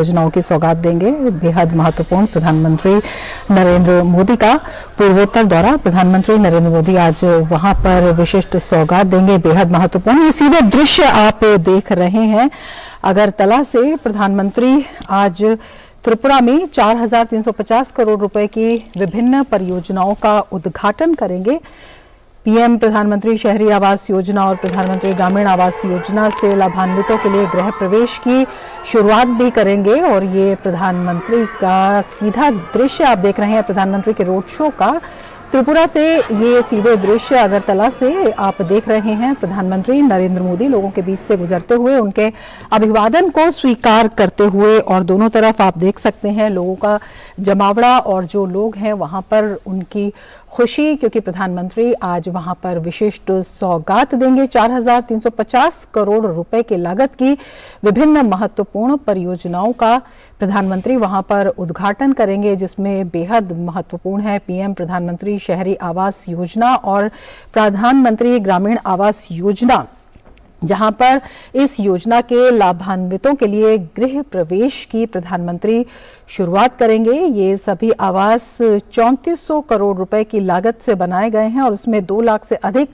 योजनाओं की सौगात देंगे। बेहद महत्वपूर्ण प्रधानमंत्री नरेंद्र मोदी का पूर्वोत्तर दौरा। प्रधानमंत्री नरेंद्र मोदी आज वहां पर विशिष्ट सौगात देंगे। बेहद महत्वपूर्ण ये सीधे दृश्य आप देख रहे हैं अगरतला से। प्रधानमंत्री आज त्रिपुरा में 4,350 करोड़ रुपए की विभिन्न परियोजनाओं का उद्घाटन करेंगे। पीएम प्रधानमंत्री शहरी आवास योजना और प्रधानमंत्री ग्रामीण आवास योजना से लाभान्वितों के लिए गृह प्रवेश की शुरुआत भी करेंगे। और ये प्रधानमंत्री का सीधा दृश्य आप देख रहे हैं प्रधानमंत्री के रोड शो का। त्रिपुरा से ये सीधे दृश्य अगरतला से आप देख रहे हैं। प्रधानमंत्री नरेंद्र मोदी लोगों के बीच से गुजरते हुए उनके अभिवादन को स्वीकार करते हुए, और दोनों तरफ आप देख सकते हैं लोगों का जमावड़ा और जो लोग हैं वहां पर उनकी खुशी, क्योंकि प्रधानमंत्री आज वहां पर विशिष्ट सौगात देंगे। 4,350 करोड़ रुपए की लागत की विभिन्न महत्वपूर्ण परियोजनाओं का प्रधानमंत्री वहां पर उद्घाटन करेंगे, जिसमें बेहद महत्वपूर्ण है पीएम प्रधानमंत्री शहरी आवास योजना और प्रधानमंत्री ग्रामीण आवास योजना, जहां पर इस योजना के लाभान्वितों के लिए गृह प्रवेश की प्रधानमंत्री शुरुआत करेंगे। ये सभी आवास 3400 करोड़ रुपए की लागत से बनाए गए हैं और उसमें 2 लाख से अधिक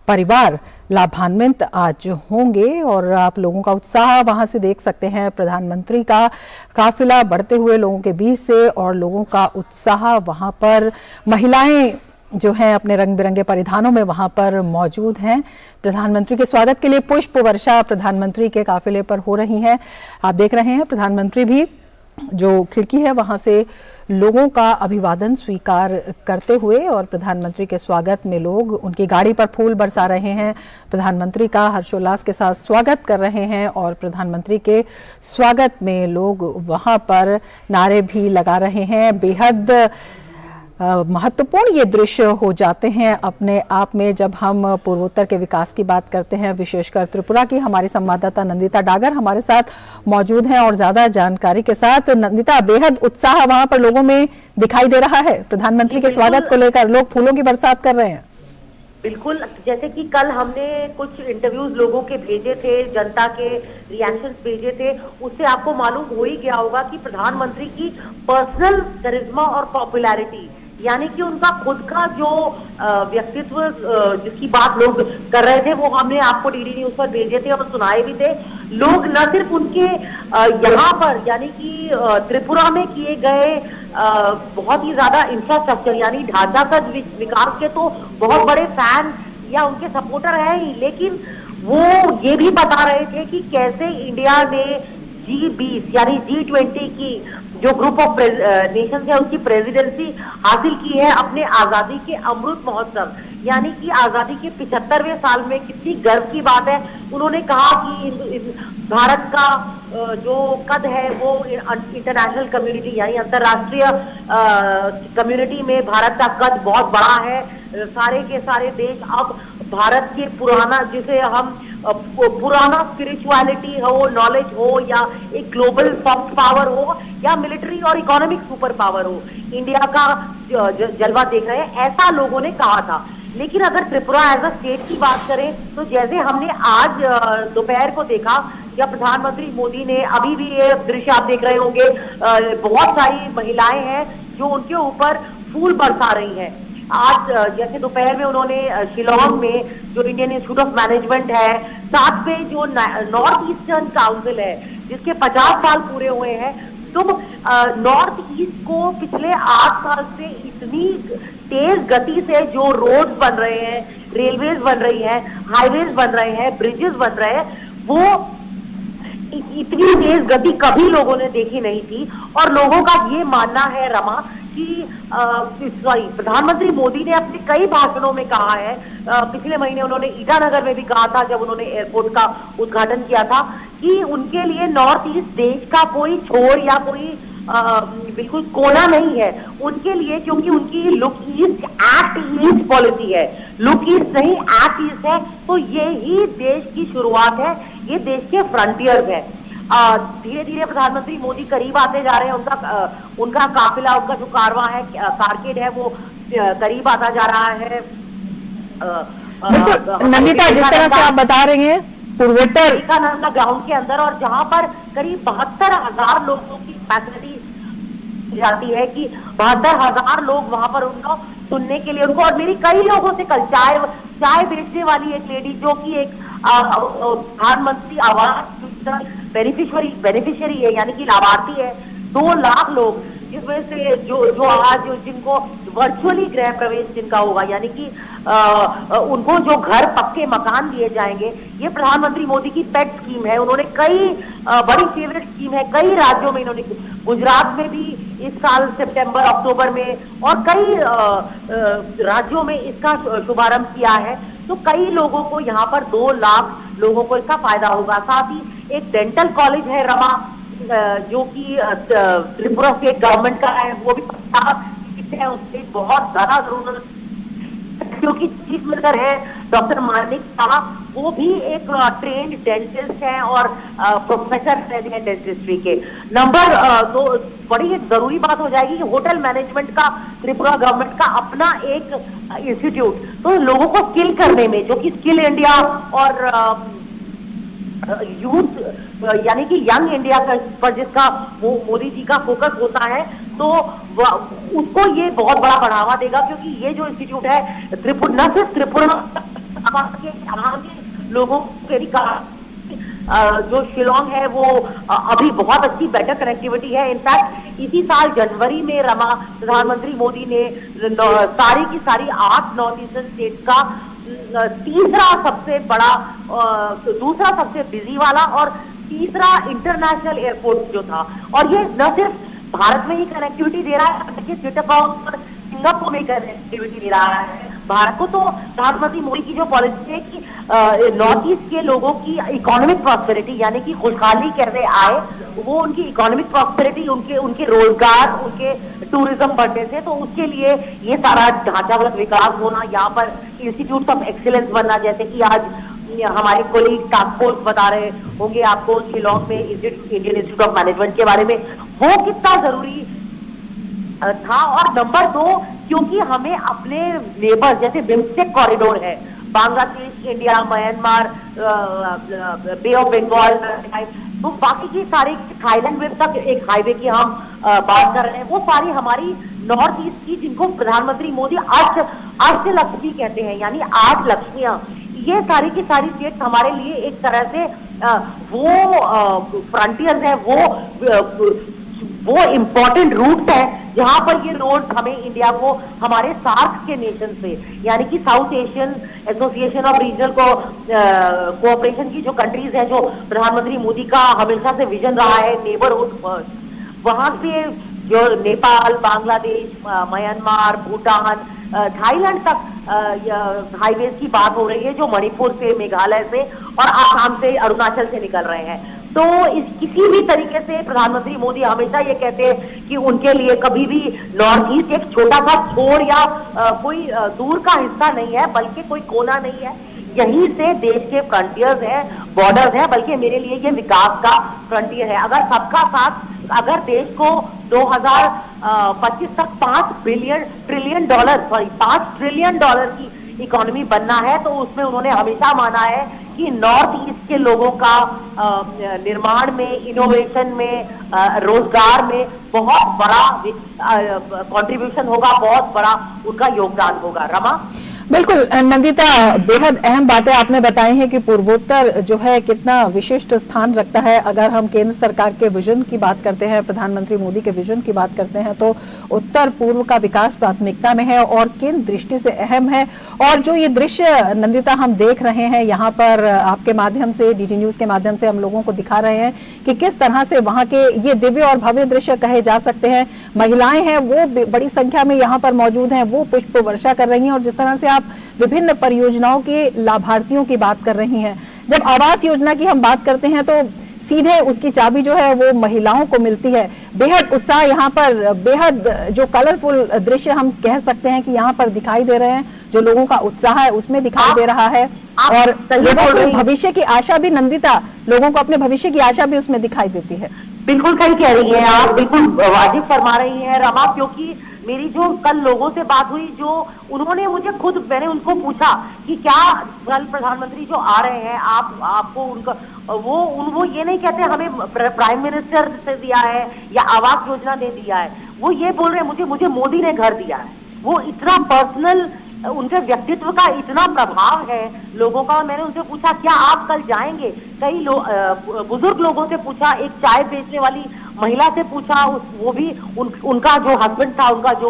परिवार लाभान्वित आज होंगे। और आप लोगों का उत्साह वहां से देख सकते हैं। प्रधानमंत्री का काफिला बढ़ते हुए लोगों के बीच से, और लोगों का उत्साह वहां पर महिलाएं जो हैं अपने रंग बिरंगे परिधानों में वहां पर मौजूद हैं। प्रधानमंत्री के स्वागत के लिए पुष्प वर्षा प्रधानमंत्री के काफिले पर हो रही है। आप देख रहे हैं प्रधानमंत्री भी जो खिड़की है वहां से लोगों का अभिवादन स्वीकार करते हुए, और प्रधानमंत्री के स्वागत में लोग उनकी गाड़ी पर फूल बरसा रहे हैं। प्रधानमंत्री का हर्षोल्लास के साथ स्वागत कर रहे हैं और प्रधानमंत्री के स्वागत में लोग वहां पर नारे भी लगा रहे हैं। बेहद महत्वपूर्ण ये दृश्य हो जाते हैं अपने आप में जब हम पूर्वोत्तर के विकास की बात करते हैं, विशेषकर त्रिपुरा की। हमारी संवाददाता नंदिता डागर हमारे साथ मौजूद हैं और ज्यादा जानकारी के साथ। नंदिता, बेहद उत्साह वहां पर लोगों में दिखाई दे रहा है प्रधानमंत्री के स्वागत को लेकर। लोग फूलों की बरसात कर रहे हैं। बिल्कुल, जैसे कि कल हमने कुछ इंटरव्यूज लोगों के भेजे थे, जनता के रिएक्शंस भेजे थे, उससे आपको मालूम हो ही गया होगा कि प्रधानमंत्री की पर्सनल करिश्मा और पॉपुलैरिटी, यानी कि उनका खुद का जो व्यक्तित्व जिसकी बात लोग कर रहे थे, वो हमने आपको डीडी न्यूज पर भेजे थे और सुनाए भी थे। लोग न सिर्फ उनके यहाँ पर यानी कि त्रिपुरा में किए गए बहुत ही ज्यादा इंफ्रास्ट्रक्चर यानी ढांचागत विकास के तो बहुत बड़े फैन या उनके सपोर्टर हैं ही, लेकिन वो ये भी बता रहे थे कि कैसे इंडिया ने G20 यानी G20 की जो ग्रुप ऑफ नेशंस है उसकी प्रेसिडेंसी हासिल की है अपने आजादी के अमृत महोत्सव, यानी कि आजादी के 75वें साल में। कितनी गर्व की बात है। उन्होंने कहा कि भारत का जो कद है वो इंटरनेशनल कम्युनिटी यानी अंतर्राष्ट्रीय कम्युनिटी में भारत का कद बहुत बड़ा है। सारे के सारे देश अब भारत के पुराना, जिसे हम पुराना स्पिरिचुअलिटी हो, नॉलेज हो, या एक ग्लोबल सॉफ्ट पावर हो, या मिलिट्री और इकोनॉमिक सुपर पावर हो, इंडिया का जलवा देख रहे हैं, ऐसा लोगों ने कहा था। लेकिन अगर त्रिपुरा एज अ स्टेट की बात करें तो जैसे हमने आज दोपहर को देखा जब प्रधानमंत्री मोदी ने, अभी भी ये दृश्य आप देख रहे होंगे, बहुत सारी महिलाएं हैं जो उनके ऊपर फूल बरसा रही हैं। आज जैसे दोपहर में उन्होंने शिलोंग में जो इंडियन इंस्टीट्यूट ऑफ मैनेजमेंट है, साथ में जो नॉर्थ ईस्टर्न काउंसिल है जिसके 50 साल पूरे हुए हैं, तुम नॉर्थ ईस्ट को पिछले 8 साल से इतनी तेज गति से जो रोड बन रहे हैं, रेलवेज बन रही है, हाईवेज बन रहे हैं, ब्रिजेस बन रहे हैं, वो इतनी तेज गति कभी लोगों ने देखी नहीं थी। और लोगों का ये मानना है रमा कि प्रधानमंत्री मोदी ने अपने कई भाषणों में कहा है, पिछले महीने उन्होंने ईटानगर में भी कहा था जब उन्होंने एयरपोर्ट का उद्घाटन किया था, कि उनके लिए नॉर्थ ईस्ट देश का कोई छोर या कोई बिल्कुल कोना नहीं है उनके लिए, क्योंकि उनकी look east act east policy है। लुक ईस्ट नहीं, एक्ट ईस्ट है। तो ये ही देश की शुरुआत है, ये देश के फ्रंटियर्स है। धीरे धीरे प्रधानमंत्री मोदी करीब आते जा रहे हैं। उनका काफिला, उनका जो कारवां है, कारकेड है, वो करीब आता जा रहा है। बिल्कुल नंदिता, जिस तरह से आप बता रहे हैं पूर्वोत्तर ग्राउंड के अंदर, और जहां पर करीब 72,000 लोगों की कैपेसिटी जाती है कि 72,000 लोग वहां पर उनको सुनने के लिए उनको। और मेरी कई लोगों से कल चाय बेचने वाली एक लेडी जो कि एक प्रधानमंत्री आवास बेनिफिशियरी है, यानी कि लाभार्थी है, 2 लाख लोग, जिसमें से जो आज जिनको वर्चुअली गृह प्रवेश जिनका होगा, यानी कि उनको जो घर पक्के मकान दिए जाएंगे, ये प्रधानमंत्री मोदी की पेट स्कीम है। उन्होंने कई बड़ी फेवरेट स्कीम है, कई राज्यों में इन्होंने, गुजरात में भी इस साल सितंबर अक्टूबर में और कई राज्यों में इसका शुभारंभ किया है। तो कई लोगों को यहाँ पर 2 लाख लोगों को इसका फायदा होगा। साथ ही एक डेंटल कॉलेज है रमा, जो कि त्रिपुरा स्टेट गवर्नमेंट का है, वो भी है, उससे बहुत ज्यादा जरूरत, क्योंकि चीफ मिनिस्टर है डॉक्टर मानिक साहब, वो भी एक ट्रेंड डेंटिस्ट हैं और प्रोफेसर हैं डेंटिस्ट्री के। नंबर 2 बड़ी एक जरूरी बात हो जाएगी कि होटल मैनेजमेंट का त्रिपुरा गवर्नमेंट का अपना एक इंस्टीट्यूट, तो लोगों को स्किल करने में, जो कि स्किल इंडिया और यूथ यानी कि यंग इंडिया पर जिसका मोदी जी का फोकस होता है, तो उसको ये बहुत बड़ा बढ़ावा देगा, क्योंकि ये जो इंस्टीट्यूट है न सिर्फ त्रिपुरा के लोगों के जो शिलोंग है वो अभी बहुत अच्छी बेटर कनेक्टिविटी है। इनफैक्ट इसी साल जनवरी में रमा प्रधानमंत्री मोदी ने सारी की सारी 8 नॉर्थ ईस्टर्न स्टेट का तीसरा सबसे बड़ा, दूसरा सबसे बिजी वाला और तीसरा इंटरनेशनल एयरपोर्ट जो था, और ये न सिर्फ भारत में ही कनेक्टिविटी दे रहा है, देखिए चिटगांव सिंगापुर में कनेक्टिविटी दे रहा है भारत को। तो प्रधानमंत्री मोदी की जो पॉलिसी है कि नॉर्थ ईस्ट के लोगों की इकोनॉमिक प्रॉस्पेरिटी, यानी कि खुशहाली कैसे आए, वो उनकी इकोनॉमिक प्रॉस्पेरिटी, उनके रोजगार, उनके टूरिज्म बढ़ने से, तो उसके लिए ये सारा ढांचागत विकास होना, यहाँ पर इंस्टीट्यूट ऑफ एक्सीलेंस बनना, जैसे कि आज हमारे कोलीग टास्क फोर्स बता रहे होंगे आपको शिलोंग में इंडियन इंस्टीट्यूट ऑफ मैनेजमेंट के बारे में, वो कितना जरूरी था। और नंबर 2, क्योंकि हमें अपने नेबर, जैसे बिम्स्टेक कॉरिडोर है, Bangladesh, India, Myanmar, Bay of Bengal, तो बाकी की सारी थाईलैंड में तक एक हाईवे की हम बात कर रहे हैं, वो सारी हमारी नॉर्थ ईस्ट की, जिनको प्रधानमंत्री मोदी अष्टलक्ष्मी कहते हैं, यानी 8 लक्ष्मियां, ये सारी की सारी स्टेट हमारे लिए एक तरह से वो फ्रंटियर्स है, वो इम्पोर्टेंट रूट है, जहां पर ये रोड हमें इंडिया को हमारे सार्क के नेशन से, यानी कि south Asian association of regional cooperation की जो कंट्रीज हैं, जो प्रधानमंत्री मोदी का हमेशा से विजन रहा है नेबरहुड फर्स्ट, वहां से जो नेपाल, बांग्लादेश, म्यांमार, भूटान, थाईलैंड तक हाईवे की बात हो रही है, जो मणिपुर से, मेघालय से और आसाम से, अरुणाचल से निकल रहे हैं। तो किसी भी तरीके से प्रधानमंत्री मोदी हमेशा ये कहते हैं कि उनके लिए कभी भी नॉर्थ ईस्ट एक छोटा सा छोर या कोई दूर का हिस्सा नहीं है, बल्कि कोई कोना नहीं है, यहीं से देश के फ्रंटियर्स हैं, बॉर्डर्स हैं, बल्कि मेरे लिए ये विकास का फ्रंटियर है। अगर सबका साथ, अगर देश को 2025 तक 5 ट्रिलियन डॉलर की इकोनॉमी बनना है, तो उसमें उन्होंने हमेशा माना है कि नॉर्थ ईस्ट के लोगों का निर्माण में, इनोवेशन में, रोजगार में बहुत बड़ा कंट्रीब्यूशन होगा, बहुत बड़ा उनका योगदान होगा। रमा, बिल्कुल नंदिता, बेहद अहम बातें आपने बताई हैं कि पूर्वोत्तर जो है कितना विशिष्ट स्थान रखता है। अगर हम केंद्र सरकार के विजन की बात करते हैं, प्रधानमंत्री मोदी के विजन की बात करते हैं, तो उत्तर पूर्व का विकास प्राथमिकता में है और किन दृष्टि से अहम है। और जो ये दृश्य नंदिता हम देख रहे हैं यहाँ पर आपके माध्यम से, डीडी न्यूज के माध्यम से हम लोगों को दिखा रहे हैं कि किस तरह से वहाँ के ये दिव्य और भव्य दृश्य कहे जा सकते हैं। महिलाएं हैं वो बड़ी संख्या में यहाँ पर मौजूद हैं, वो पुष्प वर्षा कर रही हैं, और जिस तरह से आप विभिन्न परियोजनाओं के लाभार्थियों की बात कर रही हैं। जब आवास योजना की हम बात करते हैं तो सीधे उसकी चाबी जो है वो महिलाओं को मिलती है। बेहद उत्साह यहाँ पर, बेहद जो कलरफुल दृश्य हम कह सकते हैं कि यहाँ पर दिखाई दे रहे हैं, जो लोगों का उत्साह है उसमें दिखाई दे रहा है, और लोगों को भविष्य की आशा भी, नंदिता, लोगों को अपने भविष्य की आशा भी उसमें दिखाई देती है। बिल्कुल सही कह रही हैं आप, बिल्कुल वाजिब फरमा रही हैं रमा, क्योंकि मेरी जो कल लोगों से बात हुई, जो उन्होंने मुझे खुद, मैंने उनको पूछा कि क्या कल प्रधानमंत्री जो आ रहे हैं, आपको उनका वो ये नहीं कहते हमें प्राइम मिनिस्टर से दिया है या आवास योजना ने दिया है, वो ये बोल रहे हैं मुझे मोदी ने घर दिया है। वो इतना पर्सनल, उनके व्यक्तित्व का इतना प्रभाव है लोगों का। मैंने उनसे पूछा क्या आप कल जाएंगे, कई बुजुर्ग लोगों से पूछा, एक चाय बेचने वाली महिला से पूछा, वो भी उनका जो हस्बैंड था, उनका जो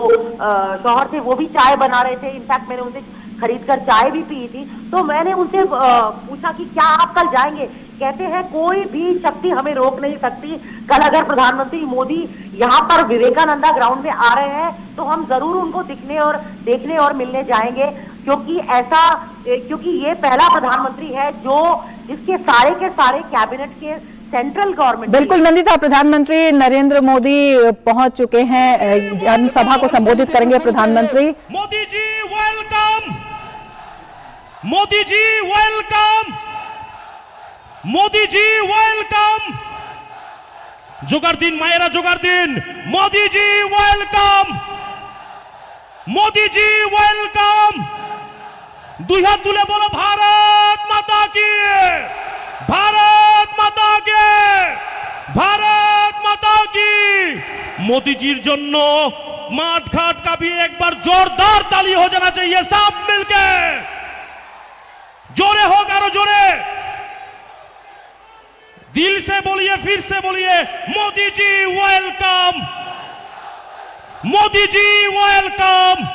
शौहर थे, वो भी चाय बना रहे थे। इनफैक्ट मैंने उनसे खरीद कर चाय भी पी थी। तो मैंने उनसे पूछा कि क्या आप कल जाएंगे। कहते हैं कोई भी शक्ति हमें रोक नहीं सकती। कल अगर प्रधानमंत्री मोदी यहाँ पर विवेकानंदा ग्राउंड में आ रहे हैं तो हम जरूर उनको देखने और मिलने जाएंगे, क्योंकि ये पहला प्रधानमंत्री है जिसके सारे के सारे कैबिनेट के सेंट्रल गवर्नमेंट। बिल्कुल नंदिता, प्रधानमंत्री नरेंद्र मोदी पहुंच चुके हैं, जनसभा को संबोधित करेंगे प्रधानमंत्री। Modi ji welcome, Modi ji welcome, Modi ji welcome. जोगार दिन मायरा, जोगार दिन। Modi ji welcome, Modi ji welcome. दुई हाथ तुले बोलो भारत माता की, भारत माता के, भारत माता की। मोदी जी जन्नो माठ घाट का भी एक बार जोरदार ताली हो जाना चाहिए, सब मिलके जोरे हो गारो जोरे, दिल से बोलिए, फिर से बोलिए, Modi ji welcome, Modi ji welcome,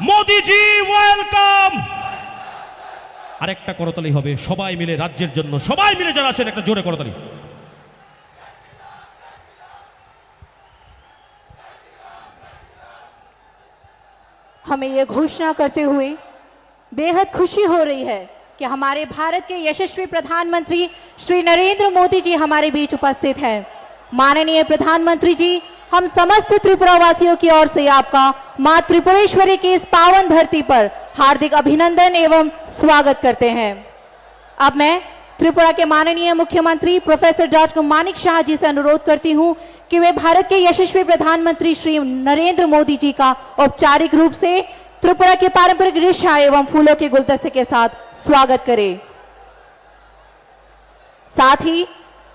Modi ji welcome. আরেকটা করতালি হবে সবাই মিলে, রাজ্যের জন্য সবাই মিলে যারা আছেন একটা জোরে করতালি। हमें यह घोषणा करते हुए बेहद खुशी हो रही है कि हमारे भारत के यशस्वी प्रधानमंत्री श्री नरेंद्र मोदी जी हमारे बीच उपस्थित हैं। माननीय प्रधानमंत्री जी, हम समस्त त्रिपुरा वासियों की ओर से आपका मां त्रिपुरेश्वरी की इस पावन धरती पर हार्दिक अभिनंदन एवं स्वागत करते हैं। अब मैं त्रिपुरा के माननीय मुख्यमंत्री प्रोफेसर डॉक्टर मानिक शाह जी से अनुरोध करती हूं कि वे भारत के यशस्वी प्रधानमंत्री श्री नरेंद्र मोदी जी का औपचारिक रूप से त्रिपुरा के पारंपरिक रेशा एवं फूलों के गुलदस्ते के साथ स्वागत करें। साथ ही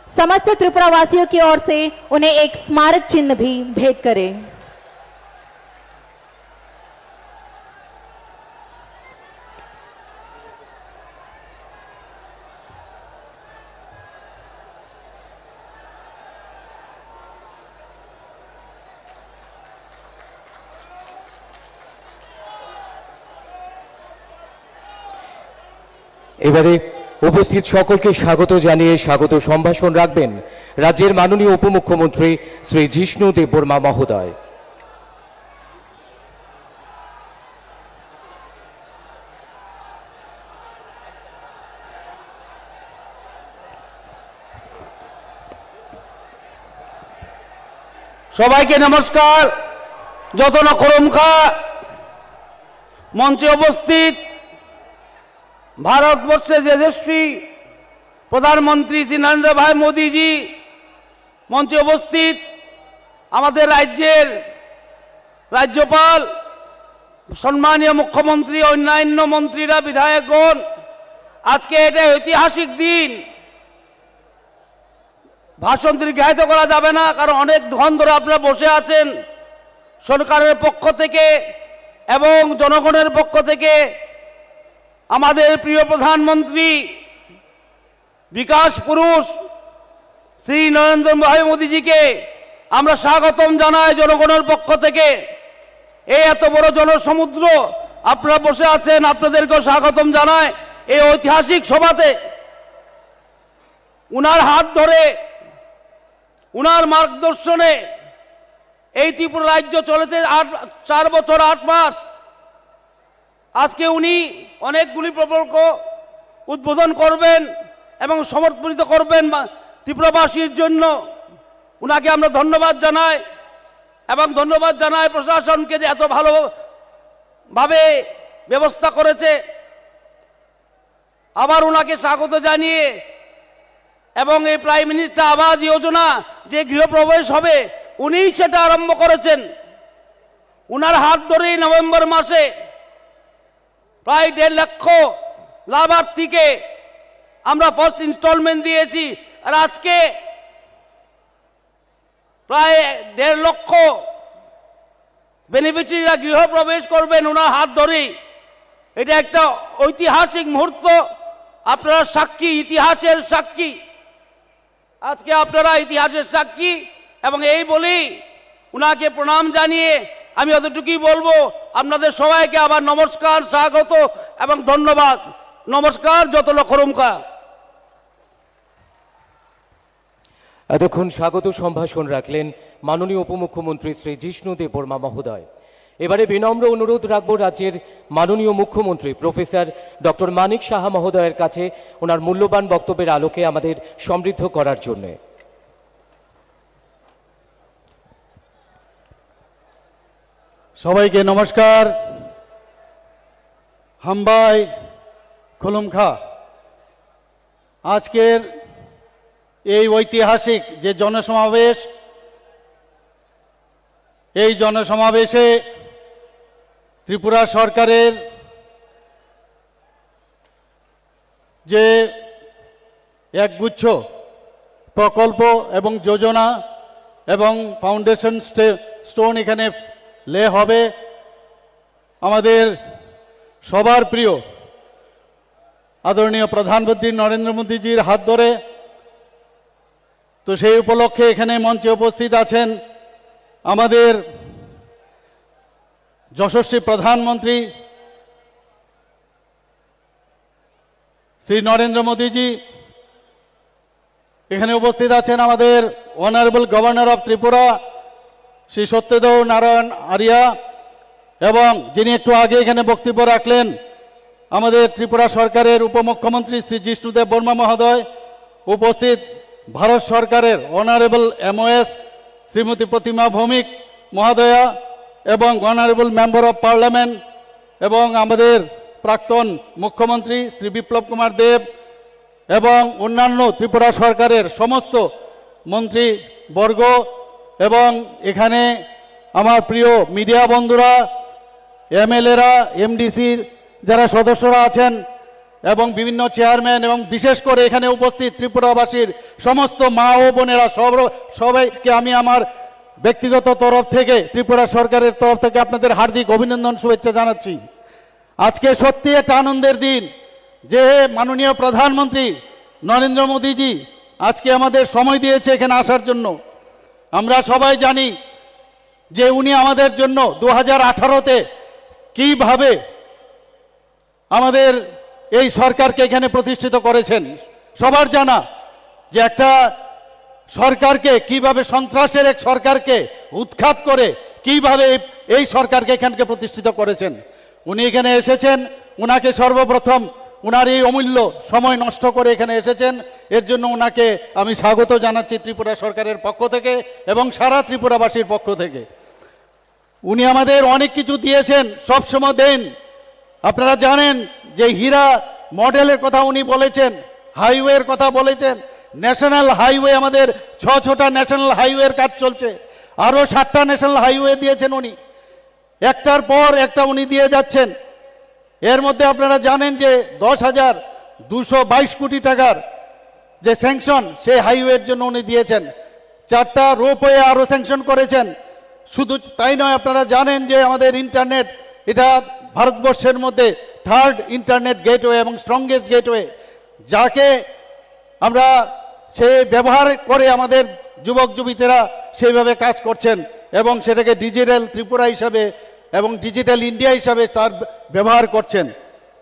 समस्त त्रिपुरा वासियों की ओर से उन्हें एक स्मारक चिन्ह भी भेंट करें। এবারে উপস্থিত সকলকে স্বাগত জানিয়ে স্বাগত সম্ভাষণ রাখবেন রাজ্যের মাননীয় উপমুখ্যমন্ত্রী শ্রী জিষ্ণু দেববর্মা মহোদয়। সবাইকে নমস্কার। যতন করমখা মঞ্চে উপস্থিত ভারতবর্ষের যশস্বী প্রধানমন্ত্রী শ্রী নরেন্দ্র ভাই মোদী জি, মঞ্চে উপস্থিত আমাদের রাজ্যের রাজ্যপাল, সম্মানীয় মুখ্যমন্ত্রী, অন্যান্য মন্ত্রীরা, বিধায়কগণ, আজকে এটা ঐতিহাসিক দিন। ভাষণ দীর্ঘায়িত করা যাবে না, কারণ অনেক ধন ধরে আপনারা বসে আছেন। সরকারের পক্ষ থেকে এবং জনগণের পক্ষ থেকে আমাদের প্রিয় প্রধানমন্ত্রী, বিকাশ পুরুষ শ্রী নরেন্দ্র ভাই মোদীজিকে আমরা স্বাগতম জানাই জনগণের পক্ষ থেকে। এই এত বড় জনসমুদ্র আপনারা বসে আছেন, আপনাদেরকেও স্বাগতম জানাই এই ঐতিহাসিক সভাতে। উনার হাত ধরে, উনার মার্গদর্শনে এই ত্রিপুরা রাজ্য চলেছে 4 বছর 8 মাস। আজকে উনি অনেকগুলি প্রকল্প উদ্বোধন করবেন এবং সমর্পিত করবেন ত্রিপুরাবাসীর জন্য। উনাকে আমরা ধন্যবাদ জানাই এবং ধন্যবাদ জানাই প্রশাসনকে যে এত ভালোভাবে ব্যবস্থা করেছে। আবার উনাকে স্বাগত জানিয়ে এবং এই প্রাইম মিনিস্টার আবাস যোজনা যে গৃহপ্রবেশ হবে, উনিই সেটা আরম্ভ করেছেন। উনার হাত ধরেই নভেম্বর মাসে প্রায় 1.5 লক্ষ লাভার্থীকে আমরা ফার্স্ট ইনস্টলমেন্ট দিয়েছি। আর আজকে প্রায় 1.5 লক্ষ বেনিফিশিয়ারিরা গৃহপ্রবেশ করবেন ওনার হাত ধরেই। এটা একটা ঐতিহাসিক মুহূর্ত। আপনারা সাক্ষী, ইতিহাসের সাক্ষী। আজকে আপনারা ইতিহাসের সাক্ষী, এবং এই বলেই উনাকে প্রণাম জানিয়ে আমি অতটুকুই বলবো, আপনাদের সবাইকে আবার নমস্কার, স্বাগত এবং ধন্যবাদ। নমস্কার, যত লক্ষরমকা। এতক্ষণ স্বাগত সম্ভাষণ রাখলেন মাননীয় উপমুখ্যমন্ত্রী শ্রী জিষ্ণু দেববর্মা মহোদয়। এবারে বিনম্র অনুরোধ রাখব রাজ্যের মাননীয় মুখ্যমন্ত্রী প্রফেসর ডক্টর মানিক সাহা মহোদয়ের কাছে ওনার মূল্যবান বক্তব্যের আলোকে আমাদের সমৃদ্ধ করার জন্য। সবাইকে নমস্কার। হামবাই খুলুমখা। আজকের এই ঐতিহাসিক যে জনসমাবেশ, এই জনসমাবেশে ত্রিপুরা সরকারের যে একগুচ্ছ প্রকল্প এবং যোজনা এবং ফাউন্ডেশন স্টোন এখানে লে হবে আমাদের সবার প্রিয় আদরণীয় প্রধানমন্ত্রী নরেন্দ্র মোদীজির হাত ধরে। তো সেই উপলক্ষে এখানে মঞ্চে উপস্থিত আছেন আমাদের যশস্বী প্রধানমন্ত্রী শ্রী নরেন্দ্র মোদীজি। এখানে উপস্থিত আছেন আমাদের honourable governor of Tripura Shri Satyadeo Narayan Arya, এবং যিনি একটু আগে এখানে বক্তব্য রাখলেন আমাদের ত্রিপুরা সরকারের উপমুখ্যমন্ত্রী শ্রী জিষ্ণু দেববর্মা মহোদয়। উপস্থিত ভারত সরকারের অনারেবল MOS শ্রীমতী প্রতিমা ভৌমিক মহোদয়া, এবং অনারেবল মেম্বার অফ পার্লামেন্ট এবং আমাদের প্রাক্তন মুখ্যমন্ত্রী শ্রী বিপ্লব কুমার দেব, এবং অন্যান্য ত্রিপুরা সরকারের সমস্ত মন্ত্রীবর্গ, এবং এখানে আমার প্রিয় মিডিয়া বন্ধুরা, MLA-রা, MDCর যারা সদস্যরা আছেন, এবং বিভিন্ন চেয়ারম্যান, এবং বিশেষ করে এখানে উপস্থিত ত্রিপুরাবাসীর সমস্ত মা ও বোনেরা, সবাইকে আমি আমার ব্যক্তিগত তরফ থেকে, ত্রিপুরা সরকারের তরফ থেকে আপনাদের হার্দিক অভিনন্দন, শুভেচ্ছা জানাচ্ছি। আজকে সত্যি একটা আনন্দের দিন যে মাননীয় প্রধানমন্ত্রী নরেন্দ্র মোদীজি আজকে আমাদের সময় দিয়েছে এখানে আসার জন্য। আমরা সবাই জানি যে উনি আমাদের জন্য 2018-তে কিভাবে আমাদের এই সরকারকে এখানে প্রতিষ্ঠিত করেছেন। সবার জানা যে একটা সরকারকে কিভাবে, সন্ত্রাসের এক সরকারকে উৎখাত করে কিভাবে এই সরকারকে এখানকে প্রতিষ্ঠিত করেছেন। উনি এখানে এসেছেন, উনাকে সর্বপ্রথম উনার এই অমূল্য সময় নষ্ট করে এখানে এসেছেন, এর জন্য উনাকে আমি স্বাগত জানাচ্ছি ত্রিপুরা সরকারের পক্ষ থেকে এবং সারা ত্রিপুরাবাসীর পক্ষ থেকে। উনি আমাদের অনেক কিছু দিয়েছেন, সবসময় দেন। আপনারা জানেন যে হীরা মডেলের কথা উনি বলেছেন, হাইওয়ের কথা বলেছেন, ন্যাশনাল হাইওয়ে, আমাদের 6টা ন্যাশনাল হাইওয়ের কাজ চলছে, আরও 7টা ন্যাশনাল হাইওয়ে দিয়েছেন উনি, একটার পর একটা উনি দিয়ে যাচ্ছেন। এর মধ্যে আপনারা জানেন যে 10,222 কোটি টাকার যে স্যাংশন সেই হাইওয়ের জন্য উনি দিয়েছেন। 4টা রোপওয়ে আরও স্যাংশন করেছেন। শুধু তাই নয়, আপনারা জানেন যে আমাদের ইন্টারনেট, এটা ভারতবর্ষের মধ্যে 3rd ইন্টারনেট গেটওয়ে এবং স্ট্রংগেস্ট গেটওয়ে, যাকে আমরা সে ব্যবহার করে আমাদের যুবক যুবতীরা সেইভাবে কাজ করছেন, এবং সেটাকে ডিজিটাল ত্রিপুরা হিসাবে এবং ডিজিটাল ইন্ডিয়া হিসাবে তার ব্যবহার করছেন।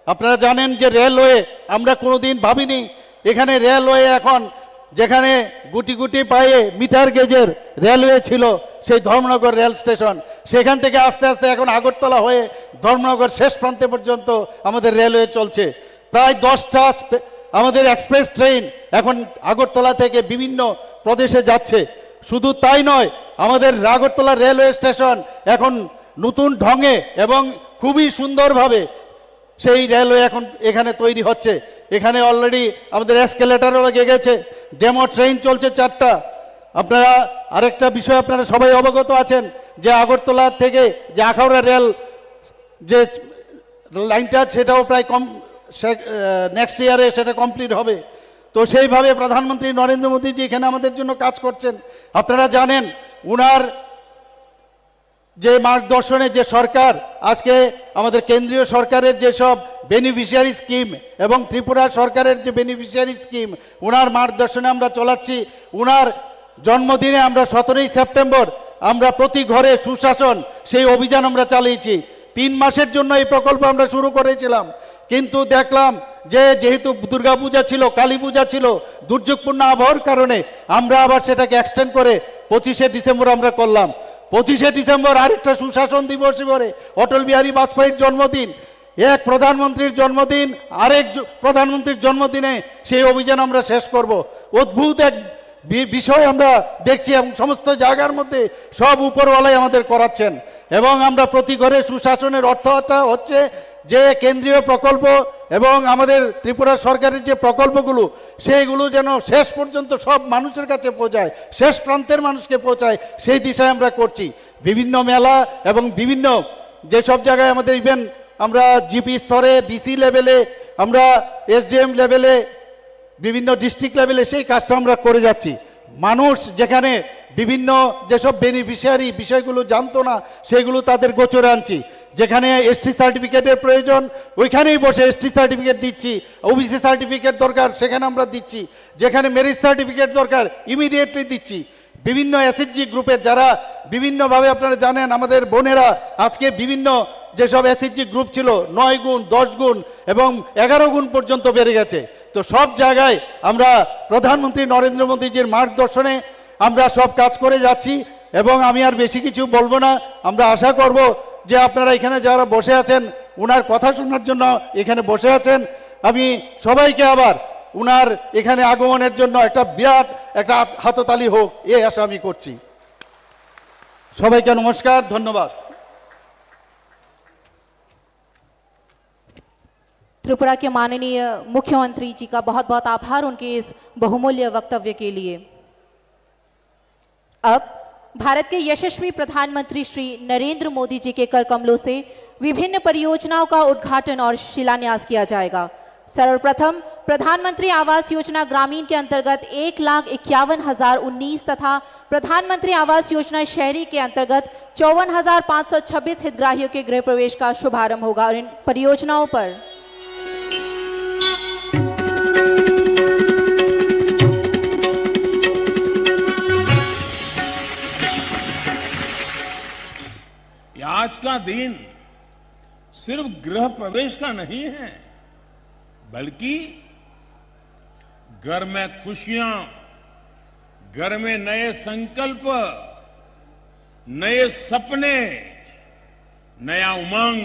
আপনারা জানেন যে রেলওয়ে, আমরা কোনোদিন ভাবিনি এখানে রেলওয়ে, এখন যেখানে গুটি গুটি পায়ে মিটার গেজের রেলওয়ে ছিল সেই ধর্মনগর রেল স্টেশন, সেখান থেকে আস্তে আস্তে এখন আগরতলা হয়ে ধর্মনগর শেষ প্রান্তে পর্যন্ত আমাদের রেলওয়ে চলছে। প্রায় 10টা আমাদের এক্সপ্রেস ট্রেন এখন আগরতলা থেকে বিভিন্ন প্রদেশে যাচ্ছে। শুধু তাই নয়, আমাদের আগরতলা রেলওয়ে স্টেশন এখন নতুন ঢঙে এবং খুবই সুন্দরভাবে সেই রেলওয়ে এখন এখানে তৈরি হচ্ছে। এখানে অলরেডি আমাদের এসকেলেটারও লেগে গেছে, ডেমো ট্রেন চলছে 4টা। আপনারা আরেকটা বিষয় আপনারা সবাই অবগত আছেন যে আগরতলা থেকে যে আখাউড়া রেল যে লাইনটা সেটাও প্রায় নেক্সট ইয়ারে সেটা কমপ্লিট হবে। তো সেইভাবে প্রধানমন্ত্রী নরেন্দ্র মোদীজি এখানে আমাদের জন্য কাজ করছেন। আপনারা জানেন উনার যে মার্গদর্শনে যে সরকার আজকে আমাদের কেন্দ্রীয় সরকারের যেসব বেনিফিশিয়ারি স্কিম এবং ত্রিপুরা সরকারের যে বেনিফিশিয়ারি স্কিম উনার মার্গদর্শনে আমরা চলাচ্ছি। উনার জন্মদিনে আমরা 17ই সেপ্টেম্বর আমরা প্রতি ঘরে সুশাসন সেই অভিযান আমরা চালিয়েছি। 3 মাসের জন্য এই প্রকল্প আমরা শুরু করেছিলাম, কিন্তু দেখলাম যে যেহেতু দুর্গাপূজা ছিল, কালী পূজা ছিল, দুর্যোগপূর্ণ আবহাওয়ার কারণে আমরা আবার সেটাকে এক্সটেন্ড করে 25শে ডিসেম্বর আমরা করলাম। 25শে ডিসেম্বর আরেকটা সুশাসন দিবস পরে অটল বিহারী বাজপেয়ীর জন্মদিন, এক প্রধানমন্ত্রীর জন্মদিন, আরেক প্রধানমন্ত্রীর জন্মদিনে সেই অভিযান আমরা শেষ করব। অদ্ভুত এক বিষয় আমরা দেখছি এবং সমস্ত জায়গার মধ্যে সব উপরওয়ালাই আমাদের করাচ্ছেন। এবং আমরা প্রতি ঘরে সুশাসনের অর্থটা হচ্ছে যে কেন্দ্রীয় প্রকল্প এবং আমাদের ত্রিপুরা সরকারের যে প্রকল্পগুলো সেইগুলো যেন শেষ পর্যন্ত সব মানুষের কাছে পৌঁছায়, শেষ প্রান্তের মানুষকে পৌঁছায়, সেই দিশায় আমরা করছি। বিভিন্ন মেলা এবং বিভিন্ন যেসব জায়গায় আমাদের ইভেন আমরা জিপি স্তরে, বিসি লেভেলে, আমরা এসডিএম লেভেলে, বিভিন্ন ডিস্ট্রিক্ট লেভেলে সেই কাজটা আমরা করে যাচ্ছি। মানুষ যেখানে বিভিন্ন যেসব বেনিফিশিয়ারি বিষয়গুলো জানতো না সেগুলো তাদের গোচরে আনছি। যেখানে এসটি সার্টিফিকেটের প্রয়োজন ওইখানেই বসে এসটি সার্টিফিকেট দিচ্ছি, ওবিসি সার্টিফিকেট দরকার সেখানে আমরা দিচ্ছি, যেখানে মেরিট সার্টিফিকেট দরকার ইমিডিয়েটলি দিচ্ছি। বিভিন্ন এসএইচজি গ্রুপের যারা বিভিন্নভাবে আপনারা জানেন আমাদের বোনেরা আজকে বিভিন্ন যেসব এসএইচজি গ্রুপ ছিল 9 গুণ, 10 গুণ এবং 11 গুণ পর্যন্ত বেড়ে গেছে। তো সব জায়গায় আমরা প্রধানমন্ত্রী নরেন্দ্র মোদীজির মার্গদর্শনে আমরা সব কাজ করে যাচ্ছি এবং আমি আর বেশি কিছু বলবো না। আমরা আশা করব যে আপনারা এখানে যারা বসে আছেন উনার কথা শোনার জন্য এখানে বসে আছেন, আমি সবাইকে আবার উনার এখানে আগমনের জন্য একটা বিরাট একটা হাততালি হোক এই আশা আমি করছি। সবাইকে নমস্কার, ধন্যবাদ। त्रिपुरा के माननीय मुख्यमंत्री जी का बहुत बहुत आभार उनके इस बहुमूल्य वक्तव्य के लिए। अब भारत के यशस्वी प्रधानमंत्री श्री नरेंद्र मोदी जी के कर कमलों से विभिन्न परियोजनाओं का उद्घाटन और शिलान्यास किया जाएगा। सर्वप्रथम प्रधानमंत्री आवास योजना ग्रामीण के अंतर्गत 1,51,019 तथा प्रधानमंत्री आवास योजना शहरी के अंतर्गत 54,526 हितग्राहियों के गृह प्रवेश का शुभारंभ होगा। और इन परियोजनाओं पर आज का दिन सिर्फ गृह प्रवेश का नहीं है, बल्कि घर में खुशियां, घर में नए संकल्प, नए सपने, नया उमंग,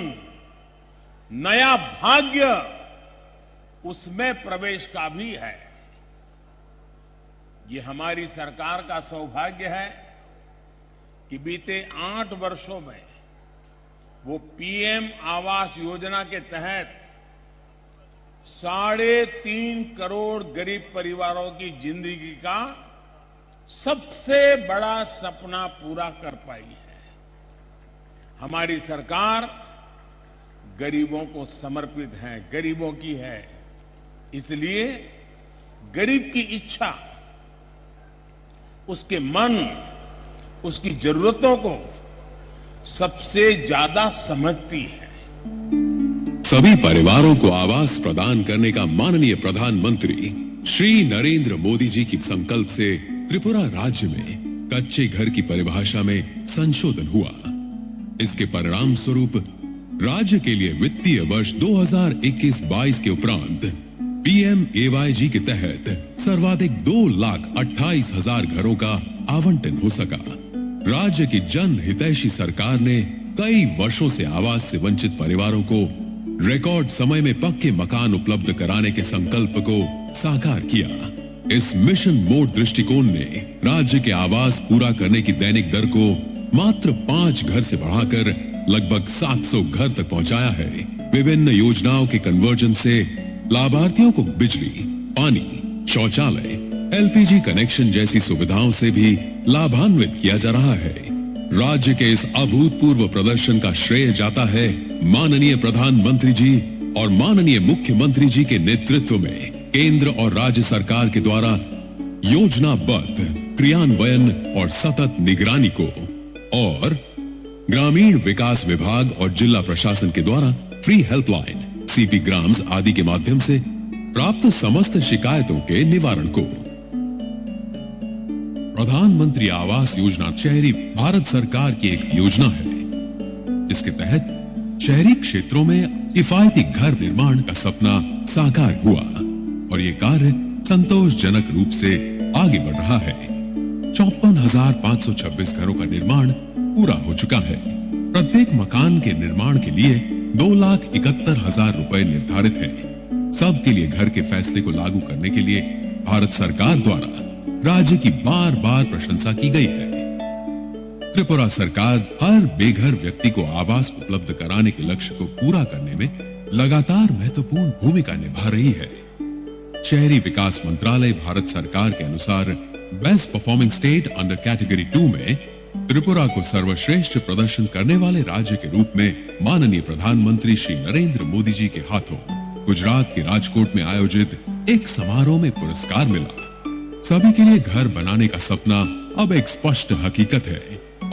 नया भाग्य उसमें प्रवेश का भी है। ये हमारी सरकार का सौभाग्य है कि बीते 8 वर्षों में वो पीएम आवास योजना के तहत 3.5 करोड़ गरीब परिवारों की जिंदगी का सबसे बड़ा सपना पूरा कर पाई है। हमारी सरकार गरीबों को समर्पित है, गरीबों की है, इसलिए गरीब की इच्छा, उसके मन, उसकी जरूरतों को सबसे ज्यादा समझती है। सभी परिवारों को आवास प्रदान करने का माननीय प्रधानमंत्री श्री नरेंद्र मोदी जी की संकल्प से त्रिपुरा राज्य में कच्चे घर की परिभाषा में संशोधन हुआ। इसके परिणाम स्वरूप राज्य के लिए वित्तीय वर्ष 2021-22 के उपरांत PMAYG के तहत सर्वाधिक 2,28,000 घरों का आवंटन हो सका। राज्य की जन हितैषी सरकार ने कई वर्षों से आवास से वंचित परिवारों को रिकॉर्ड समय में पक्के मकान उपलब्ध कराने के संकल्प को साकार किया। इस मिशन मोड दृष्टिकोण ने राज्य के आवास पूरा करने की दैनिक दर को मात्र 5 घर से बढ़ाकर लगभग 700 घर तक पहुंचाया है। विभिन्न योजनाओं के कन्वर्जन से लाभार्थियों को बिजली, पानी, शौचालय, LPG कनेक्शन जैसी सुविधाओं से भी लाभान्वित किया जा रहा है। राज्य के इस अभूतपूर्व प्रदर्शन का श्रेय जाता है माननीय प्रधानमंत्री जी और माननीय मुख्यमंत्री जी के नेतृत्व में केंद्र और राज्य सरकार के द्वारा योजनाबद्ध क्रियान्वयन और सतत निगरानी को, और ग्रामीण विकास विभाग और जिला प्रशासन के द्वारा फ्री हेल्पलाइन, सीपी ग्राम्स आदि के माध्यम से प्राप्त समस्त शिकायतों के निवारण को। प्रधानमंत्री आवास योजना शहरी भारत सरकार की एक योजना है। इसके तहत शहरी क्षेत्रों में किफायती घर निर्माण का सपना साकार हुआ और ये कार्य संतोषजनक रूप से आगे बढ़ रहा है। 54,526 घरों का निर्माण पूरा हो चुका है। प्रत्येक मकान के निर्माण के लिए 2,71,000 रुपए निर्धारित है। सबके लिए घर के फैसले को लागू करने के लिए भारत सरकार द्वारा राज्य की बार बार प्रशंसा की गई है। त्रिपुरा सरकार हर बेघर व्यक्ति को आवास उपलब्ध कराने के लक्ष्य को पूरा करने में लगातार महत्वपूर्ण भूमिका निभा रही है। शहरी विकास मंत्रालय भारत सरकार के अनुसार best performing state under category 2 में त्रिपुरा को सर्वश्रेष्ठ प्रदर्शन करने वाले राज्य के रूप में माननीय प्रधानमंत्री श्री नरेंद्र मोदी जी के हाथों गुजरात के राजकोट में आयोजित एक समारोह में पुरस्कार मिला। सभी के लिए घर बनाने का सपना अब एक स्पष्ट हकीकत है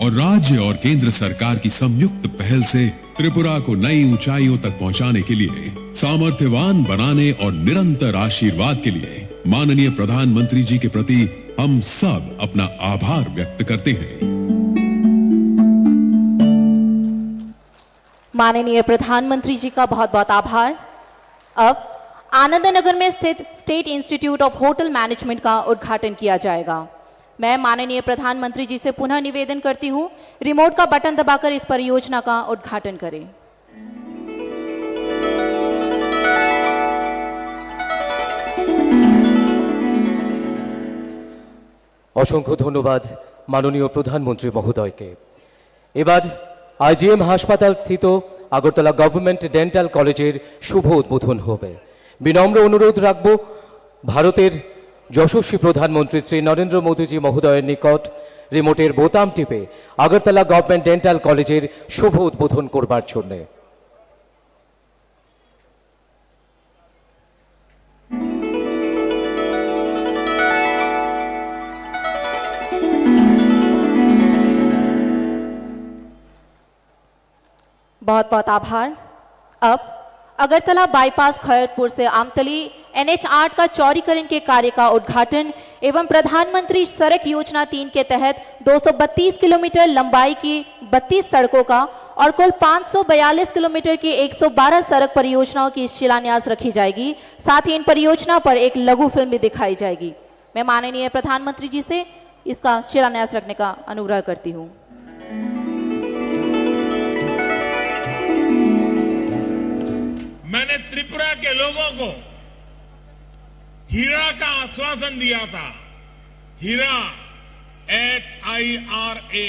और राज्य और केंद्र सरकार की संयुक्त पहल से त्रिपुरा को नई ऊंचाइयों तक पहुंचाने के लिए, सामर्थ्यवान बनाने और निरंतर आशीर्वाद के लिए माननीय प्रधानमंत्री जी के प्रति हम सब अपना आभार व्यक्त करते हैं। माननीय प्रधानमंत्री जी का बहुत बहुत आभार। अब आनंद नगर में स्थित state institute of hotel management का उद्घाटन किया जाएगा। मैं माननीय प्रधानमंत्री जी से पुनः निवेदन करती हूं, रिमोट का बटन दबाकर इस परियोजना का उद्घाटन करें। অসংখ্য ধন্যবাদ মাননীয় প্রধানমন্ত্রী মহোদয়কে। এবার আইজিএম হাসপাতাল স্থিত আগরতলা গভর্নমেন্ট ডেন্টাল কলেজের শুভ উদ্বোধন হবে। বিনম্র অনুরোধ রাখব ভারতের যশস্বী প্রধানমন্ত্রী শ্রী নরেন্দ্র মোদীজি মহোদয়ের নিকট রিমোটের বোতাম টিপে আগরতলা গভর্নমেন্ট ডেন্টাল কলেজের শুভ উদ্বোধন করবার জন্য। बहुत बहुत आभार। अब अगरतला बाईपास खैरपुर से आमतली NH8 का चौड़ीकरण के कार्य का उद्घाटन एवं प्रधानमंत्री सड़क योजना 3 के तहत 232 किलोमीटर लंबाई की 32 सड़कों का और कुल 542 किलोमीटर की 112 सड़क परियोजनाओं की शिलान्यास रखी जाएगी। साथ ही इन परियोजना पर एक लघु फिल्म भी दिखाई जाएगी। मैं माननीय प्रधानमंत्री जी से इसका शिलान्यास रखने का अनुग्रह करती हूँ। मैंने त्रिपुरा के लोगों को हीरा का आश्वासन दिया था। हीरा HIRA,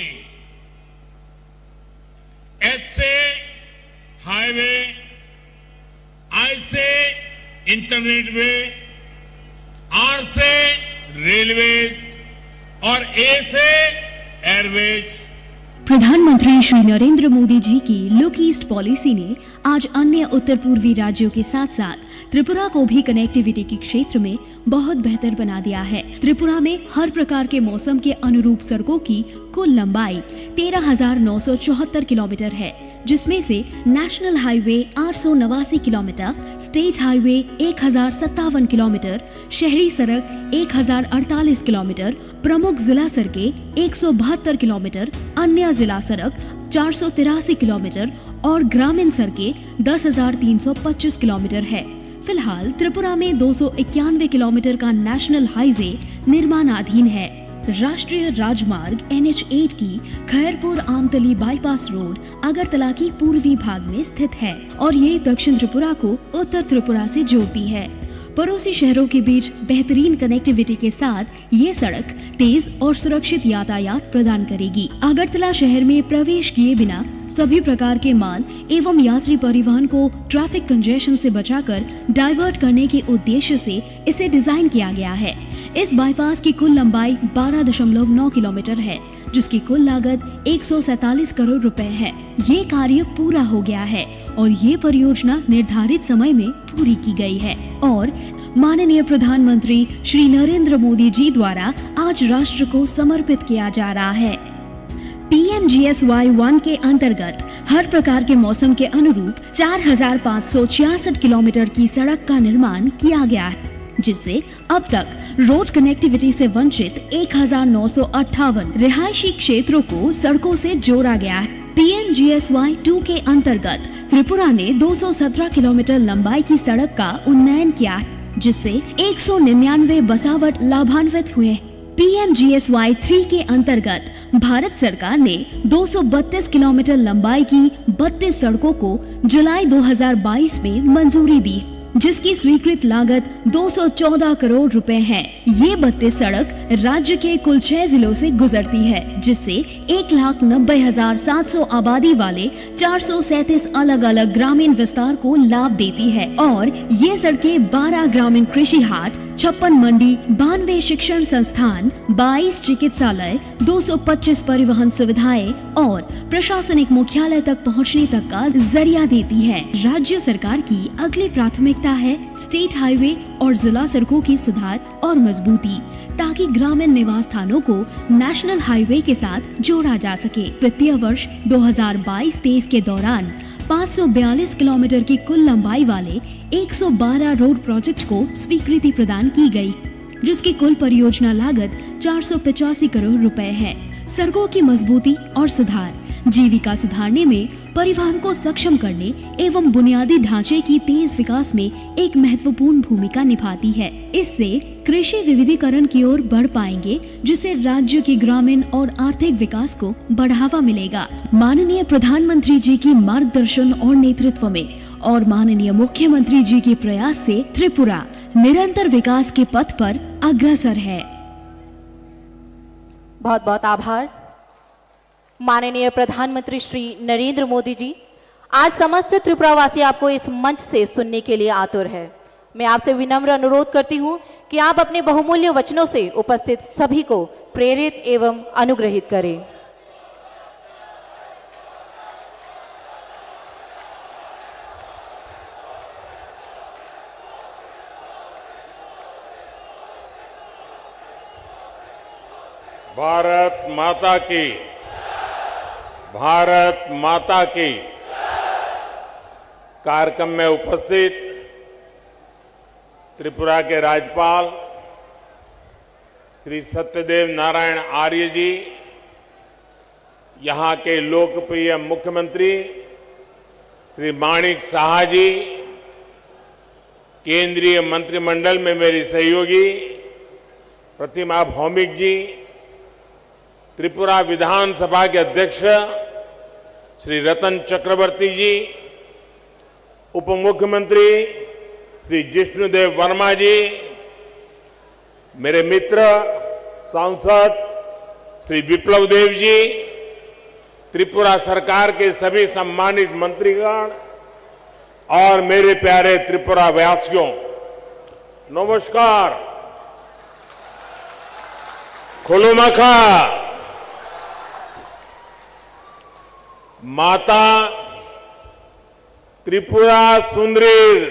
H से हाईवे, I से इंटरनेट वे, R से रेलवेज और A से एयरवेज। प्रधानमंत्री श्री नरेंद्र मोदी जी की लुक ईस्ट पॉलिसी ने आज अन्य उत्तर पूर्वी राज्यों के साथ साथ त्रिपुरा को भी कनेक्टिविटी के क्षेत्र में बहुत बेहतर बना दिया है। त्रिपुरा में हर प्रकार के मौसम के अनुरूप सड़कों की कुल लंबाई 13,974 किलोमीटर है, जिसमें से national highway 889 kilometre, state highway 1,057 kilometre, शहरी सड़क 1,048 किलोमीटर, प्रमुख जिला सड़कें 172 किलोमीटर, अन्य जिला सड़क 483 किलोमीटर और ग्रामीण सड़कें 10,325 किलोमीटर है। फिलहाल त्रिपुरा में 291 किलोमीटर का नेशनल हाईवे निर्माणाधीन है। राष्ट्रीय राजमार्ग NH8 की खैरपुर आमतली बाईपास रोड अगरतला की पूर्वी भाग में स्थित है और ये दक्षिण त्रिपुरा को उत्तर त्रिपुरा से जोड़ती है। पड़ोसी शहरों के बीच बेहतरीन कनेक्टिविटी के साथ ये सड़क तेज और सुरक्षित यातायात प्रदान करेगी। अगरतला शहर में प्रवेश किए बिना सभी प्रकार के माल एवं यात्री परिवहन को ट्रैफिक कंजेशन से बचाकर डाइवर्ट करने के उद्देश्य से इसे डिजाइन किया गया है। इस बाईपास की कुल लंबाई 12.9 किलोमीटर है, जिसकी कुल लागत 147 करोड़ रुपए है। ये कार्य पूरा हो गया है और ये परियोजना निर्धारित समय में पूरी की गई है और माननीय प्रधानमंत्री श्री नरेंद्र मोदी जी द्वारा आज राष्ट्र को समर्पित किया जा रहा है। PMGSY 1 के अंतर्गत हर प्रकार के मौसम के अनुरूप 4,566 किलोमीटर की सड़क का निर्माण किया गया है, जिससे अब तक रोड कनेक्टिविटी से वंचित 1,958 रिहायशी क्षेत्रों को सड़कों से जोड़ा गया है। PMGSY 2 के अंतर्गत त्रिपुरा ने 217 किलोमीटर लंबाई की सड़क का उन्नयन किया है, जिससे 199 बसावट लाभान्वित हुए। PMGSY 3 के अंतर्गत भारत सरकार ने 232 किलोमीटर लंबाई की 32 सड़कों को जुलाई 2022 में मंजूरी दी, जिसकी स्वीकृत लागत 214 करोड़ रुपए है। ये 32 सड़क राज्य के कुल 6 जिलों से गुजरती है, जिससे 1,90,700 आबादी वाले 437 अलग अलग ग्रामीण विस्तार को लाभ देती है और ये सड़कें 12 ग्रामीण कृषि हाट, 56 मंडी, 92 शिक्षण संस्थान, 22 चिकित्सालय, 225 परिवहन सुविधाएं और प्रशासनिक मुख्यालय तक पहुंचने तक का जरिया देती है। राज्य सरकार की अगली प्राथमिकता है स्टेट हाईवे और जिला सड़कों की सुधार और मजबूती, ताकि ग्रामीण निवास स्थानों को नेशनल हाईवे के साथ जोड़ा जा सके। वित्तीय वर्ष 2022-23 के दौरान 542 किलोमीटर की कुल लंबाई वाले 112 रोड प्रोजेक्ट को स्वीकृति प्रदान की गई, जिसकी कुल परियोजना लागत 485 करोड़ रुपए है। सड़कों की मजबूती और सुधार जीविका सुधारने में, परिवहन को सक्षम करने एवं बुनियादी ढांचे की तेज विकास में एक महत्वपूर्ण भूमिका निभाती है। इससे कृषि विविधीकरण की ओर बढ़ पाएंगे, जिससे राज्य के ग्रामीण और आर्थिक विकास को बढ़ावा मिलेगा। माननीय प्रधानमंत्री जी की मार्गदर्शन और नेतृत्व में और माननीय मुख्यमंत्री जी के प्रयास से त्रिपुरा निरंतर विकास के पथ पर अग्रसर है। बहुत बहुत आभार। माननीय प्रधानमंत्री श्री नरेंद्र मोदी जी, आज समस्त त्रिपुरावासी आपको इस मंच से सुनने के लिए आतुर है। मैं आपसे विनम्र अनुरोध करती हूं कि आप अपने बहुमूल्य वचनों से उपस्थित सभी को प्रेरित एवं अनुग्रहित करें। भारत माता की, भारत माता की। कार्यक्रम में उपस्थित त्रिपुरा के राज्यपाल श्री सत्यदेव नारायण आर्य जी, यहाँ के लोकप्रिय मुख्यमंत्री श्री माणिक साहा जी, केंद्रीय मंत्रिमंडल में मेरी सहयोगी प्रतिमा भौमिक जी, त्रिपुरा विधानसभा के अध्यक्ष श्री रतन चक्रवर्ती जी, उप मुख्यमंत्री श्री जिष्णुदेव वर्मा जी, मेरे मित्र सांसद श्री विप्लव देव जी, त्रिपुरा सरकार के सभी सम्मानित मंत्रीगण और मेरे प्यारे त्रिपुरा वासियों, नमस्कार। खुलुमखा। माता त्रिपुरा सुंदरी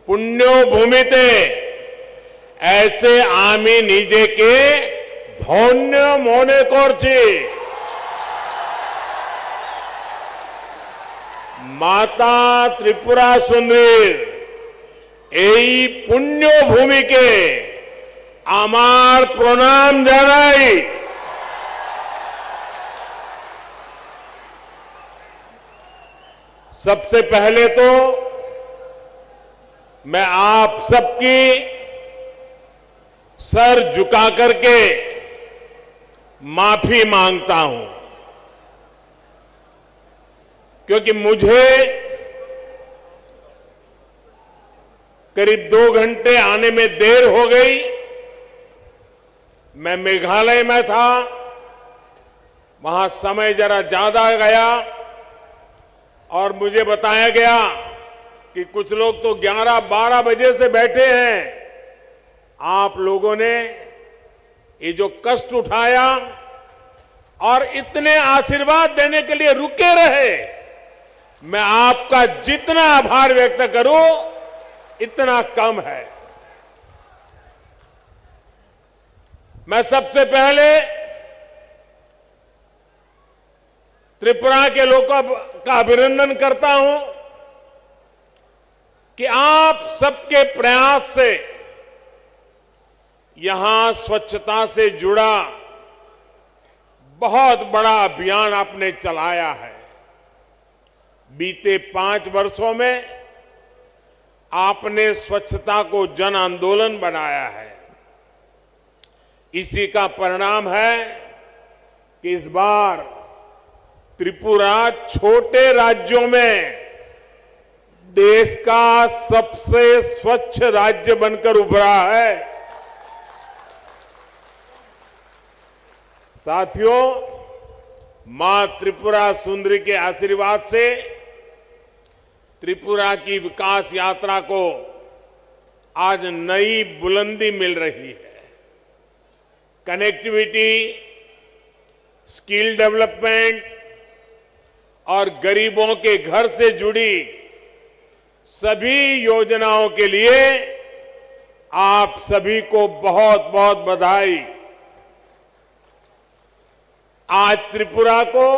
पुण्यो भूमिते ऐसे आमी निजे के धन्य मने करछी। माता त्रिपुरा सुंदरी এই পুণ্য ভূমিকে আমার প্রণাম জানাই। सबसे पहले तो मैं आप सबकी सर झुका करके माफी मांगता हूं, क्योंकि मुझे करीब 2 घंटे आने में देर हो गई। मैं मेघालय में था, वहां समय जरा ज्यादा गया और मुझे बताया गया कि कुछ लोग तो 11-12 बजे से बैठे हैं। आप लोगों ने ये जो कष्ट उठाया और इतने आशीर्वाद देने के लिए रुके रहे। मैं आपका जितना आभार व्यक्त करूं इतना कम है। मैं सबसे पहले त्रिपुरा के लोगों का अभिनंदन करता हूं कि आप सबके प्रयास से यहां स्वच्छता से जुड़ा बहुत बड़ा अभियान आपने चलाया है। बीते 5 वर्षों में आपने स्वच्छता को जन आंदोलन बनाया है। इसी का परिणाम है कि इस बार त्रिपुरा छोटे राज्यों में देश का सबसे स्वच्छ राज्य बनकर उभरा है। साथियों, मां त्रिपुरा सुंदरी के आशीर्वाद से त्रिपुरा की विकास यात्रा को आज नई बुलंदी मिल रही है। कनेक्टिविटी, स्किल डेवलपमेंट और गरीबों के घर से जुड़ी सभी योजनाओं के लिए आप सभी को बहुत बहुत बधाई। आज त्रिपुरा को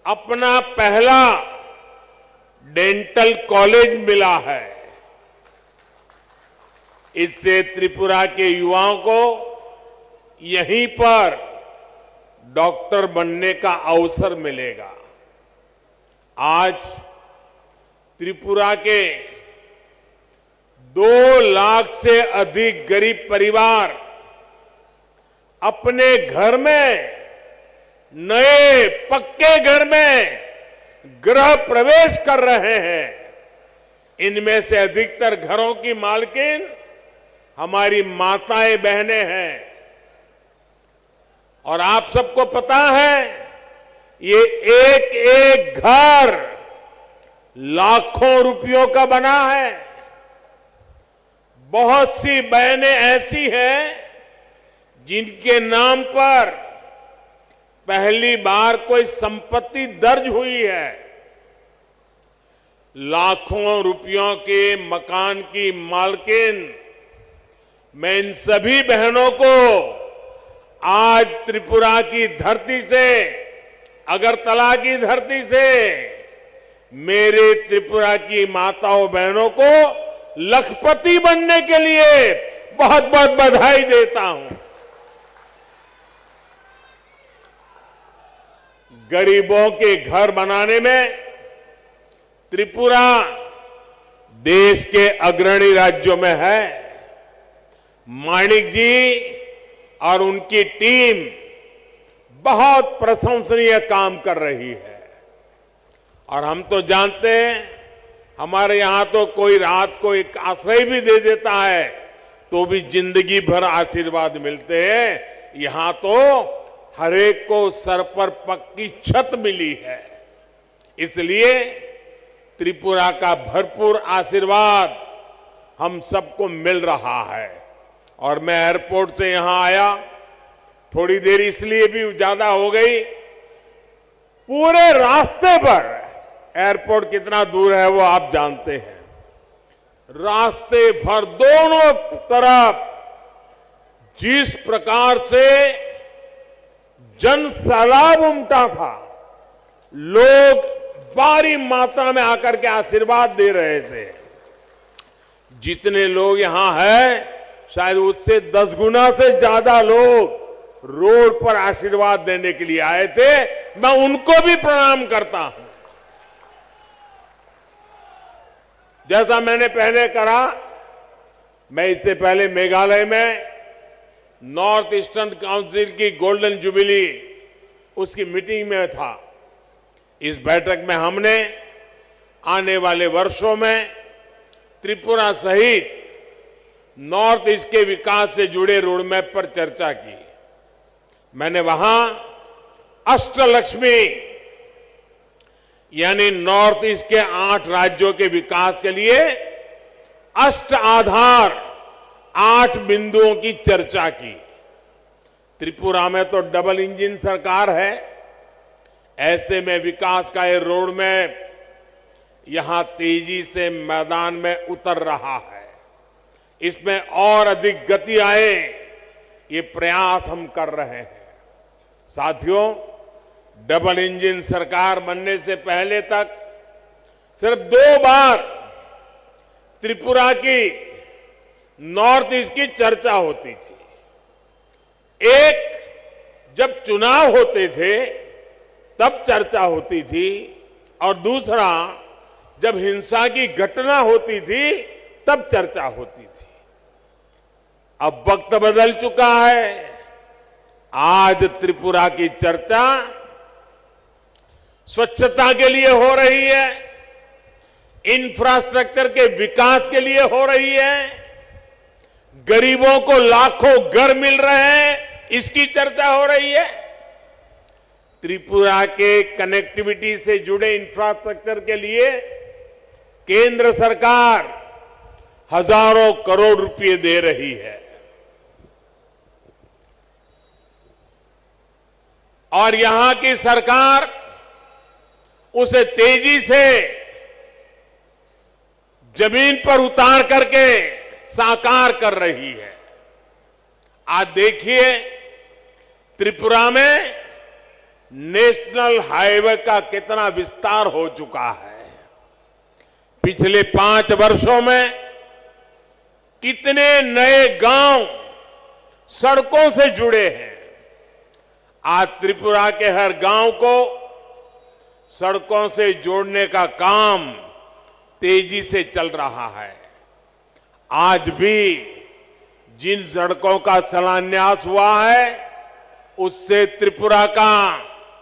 अपना पहला डेंटल कॉलेज मिला है। इससे त्रिपुरा के युवाओं को यहीं पर डॉक्टर बनने का अवसर मिलेगा। आज त्रिपुरा के 2 लाख से अधिक गरीब परिवार अपने घर में, नए पक्के घर में गृह प्रवेश कर रहे हैं। इनमें से अधिकतर घरों की मालकिन हमारी माताएं बहनें हैं। और आप सबको पता है, ये एक एक घर लाखों रुपयों का बना है। बहुत सी बहनें ऐसी हैं जिनके नाम पर पहली बार कोई संपत्ति दर्ज हुई है। लाखों रुपयों के मकान की मालकिन मैं इन सभी बहनों को आज त्रिपुरा की धरती से, अगरतला की धरती से मेरे त्रिपुरा की माताओं बहनों को लखपति बनने के लिए बहुत बहुत बधाई देता हूं। गरीबों के घर बनाने में त्रिपुरा देश के अग्रणी राज्यों में है। माणिक जी और उनकी टीम बहुत प्रशंसनीय काम कर रही है। और हम तो जानते हैं, हमारे यहां तो कोई रात को एक आश्रय भी दे देता है तो भी जिंदगी भर आशीर्वाद मिलते हैं। यहां तो हर एक को सर पर पक्की छत मिली है। इसलिए त्रिपुरा का भरपूर आशीर्वाद हम सबको मिल रहा है। और मैं एयरपोर्ट से यहां आया, थोड़ी देर इसलिए भी ज्यादा हो गई, पूरे रास्ते पर, एयरपोर्ट कितना दूर है वो आप जानते हैं, रास्ते भर दोनों तरफ जिस प्रकार से जन सैलाब उमटा था, लोग भारी मात्रा में आकर के आशीर्वाद दे रहे थे। जितने लोग यहां हैं, शायद उससे 10 गुना से ज्यादा लोग रोड पर आशीर्वाद देने के लिए आए थे। मैं उनको भी प्रणाम करता हूं। जैसा मैंने पहले कहा, मैं इससे पहले मेघालय में नॉर्थ ईस्टर्न काउंसिल की गोल्डन जुबिली उसकी मीटिंग में था। इस बैठक में हमने आने वाले वर्षों में त्रिपुरा सहित नॉर्थ ईस्ट के विकास से जुड़े रोडमैप पर चर्चा की। मैंने वहां अष्टलक्ष्मी यानी नॉर्थ ईस्ट के 8 राज्यों के विकास के लिए अष्ट आधार 8 बिंदुओं की चर्चा की। त्रिपुरा में तो डबल इंजन सरकार है। ऐसे में विकास का ये रोड मैप यहां तेजी से मैदान में उतर रहा है। इसमें और अधिक गति आए, ये प्रयास हम कर रहे हैं। साथियों, डबल इंजन सरकार बनने से पहले तक सिर्फ 2 बार त्रिपुरा की नॉर्थ ईस्ट की चर्चा होती थी। एक, जब चुनाव होते थे तब चर्चा होती थी, और दूसरा, जब हिंसा की घटना होती थी तब चर्चा होती थी। अब वक्त बदल चुका है। आज त्रिपुरा की चर्चा स्वच्छता के लिए हो रही है, इंफ्रास्ट्रक्चर के विकास के लिए हो रही है, गरीबों को लाखों घर मिल रहे हैं, इसकी चर्चा हो रही है। त्रिपुरा के कनेक्टिविटी से जुड़े इंफ्रास्ट्रक्चर के लिए केंद्र सरकार हजारों करोड़ रुपए दे रही है, और यहां की सरकार उसे तेजी से जमीन पर उतार करके साकार कर रही है। आज देखिए, त्रिपुरा में नेशनल हाईवे का कितना विस्तार हो चुका है। पिछले 5 वर्षों में कितने नए गांव सड़कों से जुड़े हैं। आज त्रिपुरा के हर गांव को सड़कों से जोड़ने का काम तेजी से चल रहा है। आज भी जिन सड़कों का शिलान्यास हुआ है, उससे त्रिपुरा का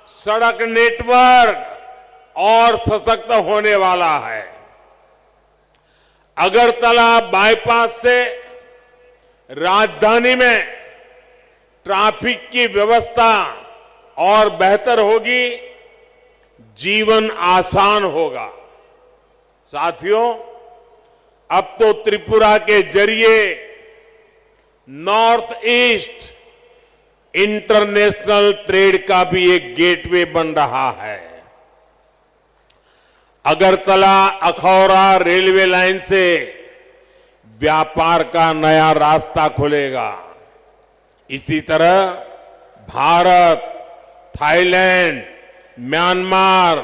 सड़क नेटवर्क और सशक्त होने वाला है। अगरतला बाईपास से राजधानी में ट्रैफिक की व्यवस्था और बेहतर होगी, जीवन आसान होगा। साथियों, अब तो त्रिपुरा के जरिए नॉर्थ ईस्ट इंटरनेशनल ट्रेड का भी एक गेटवे बन रहा है। अगरतला अखौरा रेलवे लाइन से व्यापार का नया रास्ता खुलेगा। इसी तरह भारत, थाईलैंड, म्यांमार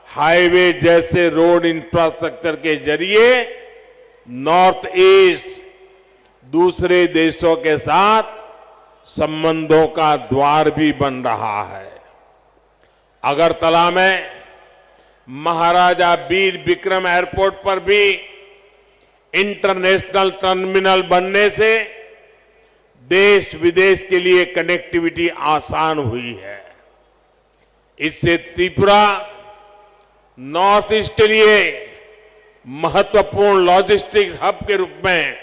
हाईवे जैसे रोड इंफ्रास्ट्रक्चर के जरिए नॉर्थ ईस्ट दूसरे देशों के साथ संबंधों का द्वार भी बन रहा है। अगरतला में महाराजा वीर विक्रम एयरपोर्ट पर भी इंटरनेशनल टर्मिनल बनने से देश विदेश के लिए कनेक्टिविटी आसान हुई है। इससे त्रिपुरा नॉर्थ ईस्ट के लिए महत्वपूर्ण लॉजिस्टिक्स हब के रूप में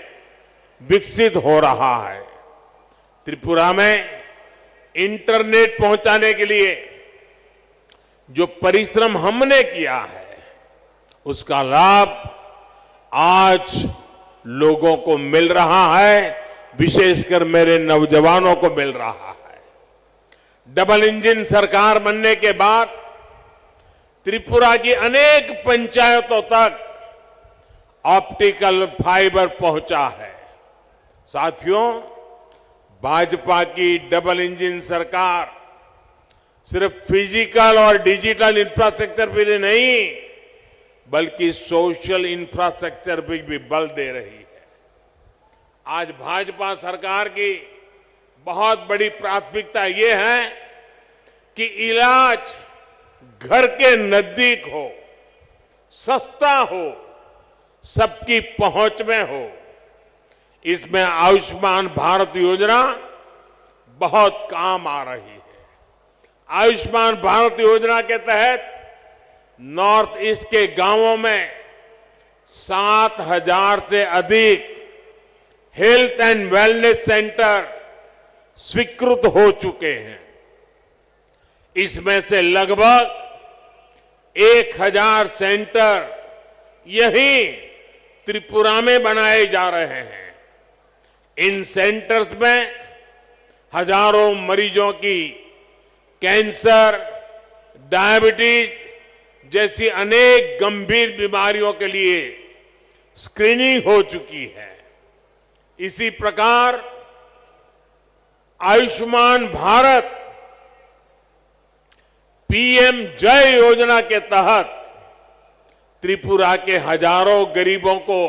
विकसित हो रहा है। त्रिपुरा में इंटरनेट पहुंचाने के लिए जो परिश्रम हमने किया है, उसका लाभ आज लोगों को मिल रहा है, विशेषकर मेरे नौजवानों को मिल रहा है। डबल इंजन सरकार बनने के बाद त्रिपुरा की अनेक पंचायतों तक ऑप्टिकल फाइबर पहुंचा है। साथियों, भाजपा की डबल इंजन सरकार सिर्फ फिजिकल और डिजिटल इंफ्रास्ट्रक्चर पर नहीं, बल्कि सोशल इंफ्रास्ट्रक्चर पर भी बल दे रही है। आज भाजपा सरकार की बहुत बड़ी प्राथमिकता ये है कि इलाज घर के नजदीक हो, सस्ता हो, सबकी पहुंच में हो। इसमें आयुष्मान भारत योजना बहुत काम आ रही है। आयुष्मान भारत योजना के तहत नॉर्थ ईस्ट के गांवों में 7,000 से अधिक हेल्थ एंड वेलनेस सेंटर स्वीकृत हो चुके हैं। इसमें से लगभग 1,000 सेंटर यहीं त्रिपुरा में बनाए जा रहे हैं। इन सेंटर्स में हजारों मरीजों की कैंसर, डायबिटीज जैसी अनेक गंभीर बीमारियों के लिए स्क्रीनिंग हो चुकी है। इसी प्रकार आयुष्मान भारत पीएम जय योजना के तहत त्रिपुरा के हजारों गरीबों को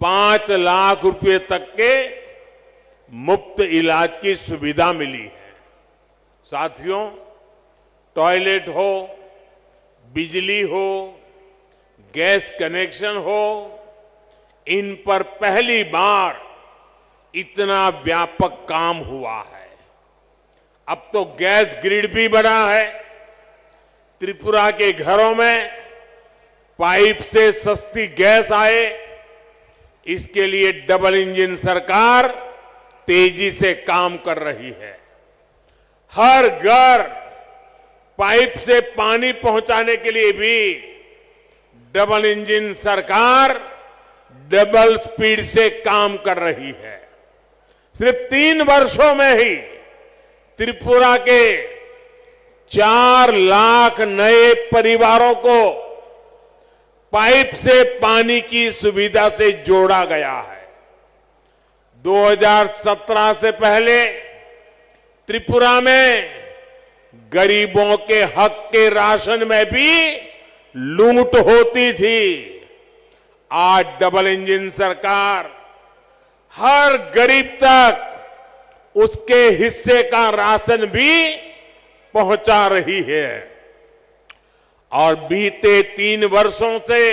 5 लाख रुपए तक के मुफ्त इलाज की सुविधा मिली है। साथियों, टॉयलेट हो, बिजली हो, गैस कनेक्शन हो, इन पर पहली बार इतना व्यापक काम हुआ है। अब तो गैस ग्रिड भी बना है। त्रिपुरा के घरों में पाइप से सस्ती गैस आए, इसके लिए डबल इंजन सरकार तेजी से काम कर रही है। हर घर पाइप से पानी पहुंचाने के लिए भी डबल इंजन सरकार डबल स्पीड से काम कर रही है। सिर्फ 3 वर्षों में ही त्रिपुरा के 4 लाख नए परिवारों को पाइप से पानी की सुविधा से जोड़ा गया है। 2017 से पहले त्रिपुरा में गरीबों के हक के राशन में भी लूट होती थी। आज डबल इंजन सरकार हर गरीब तक उसके हिस्से का राशन भी पहुंचा रही है और बीते 3 वर्षों से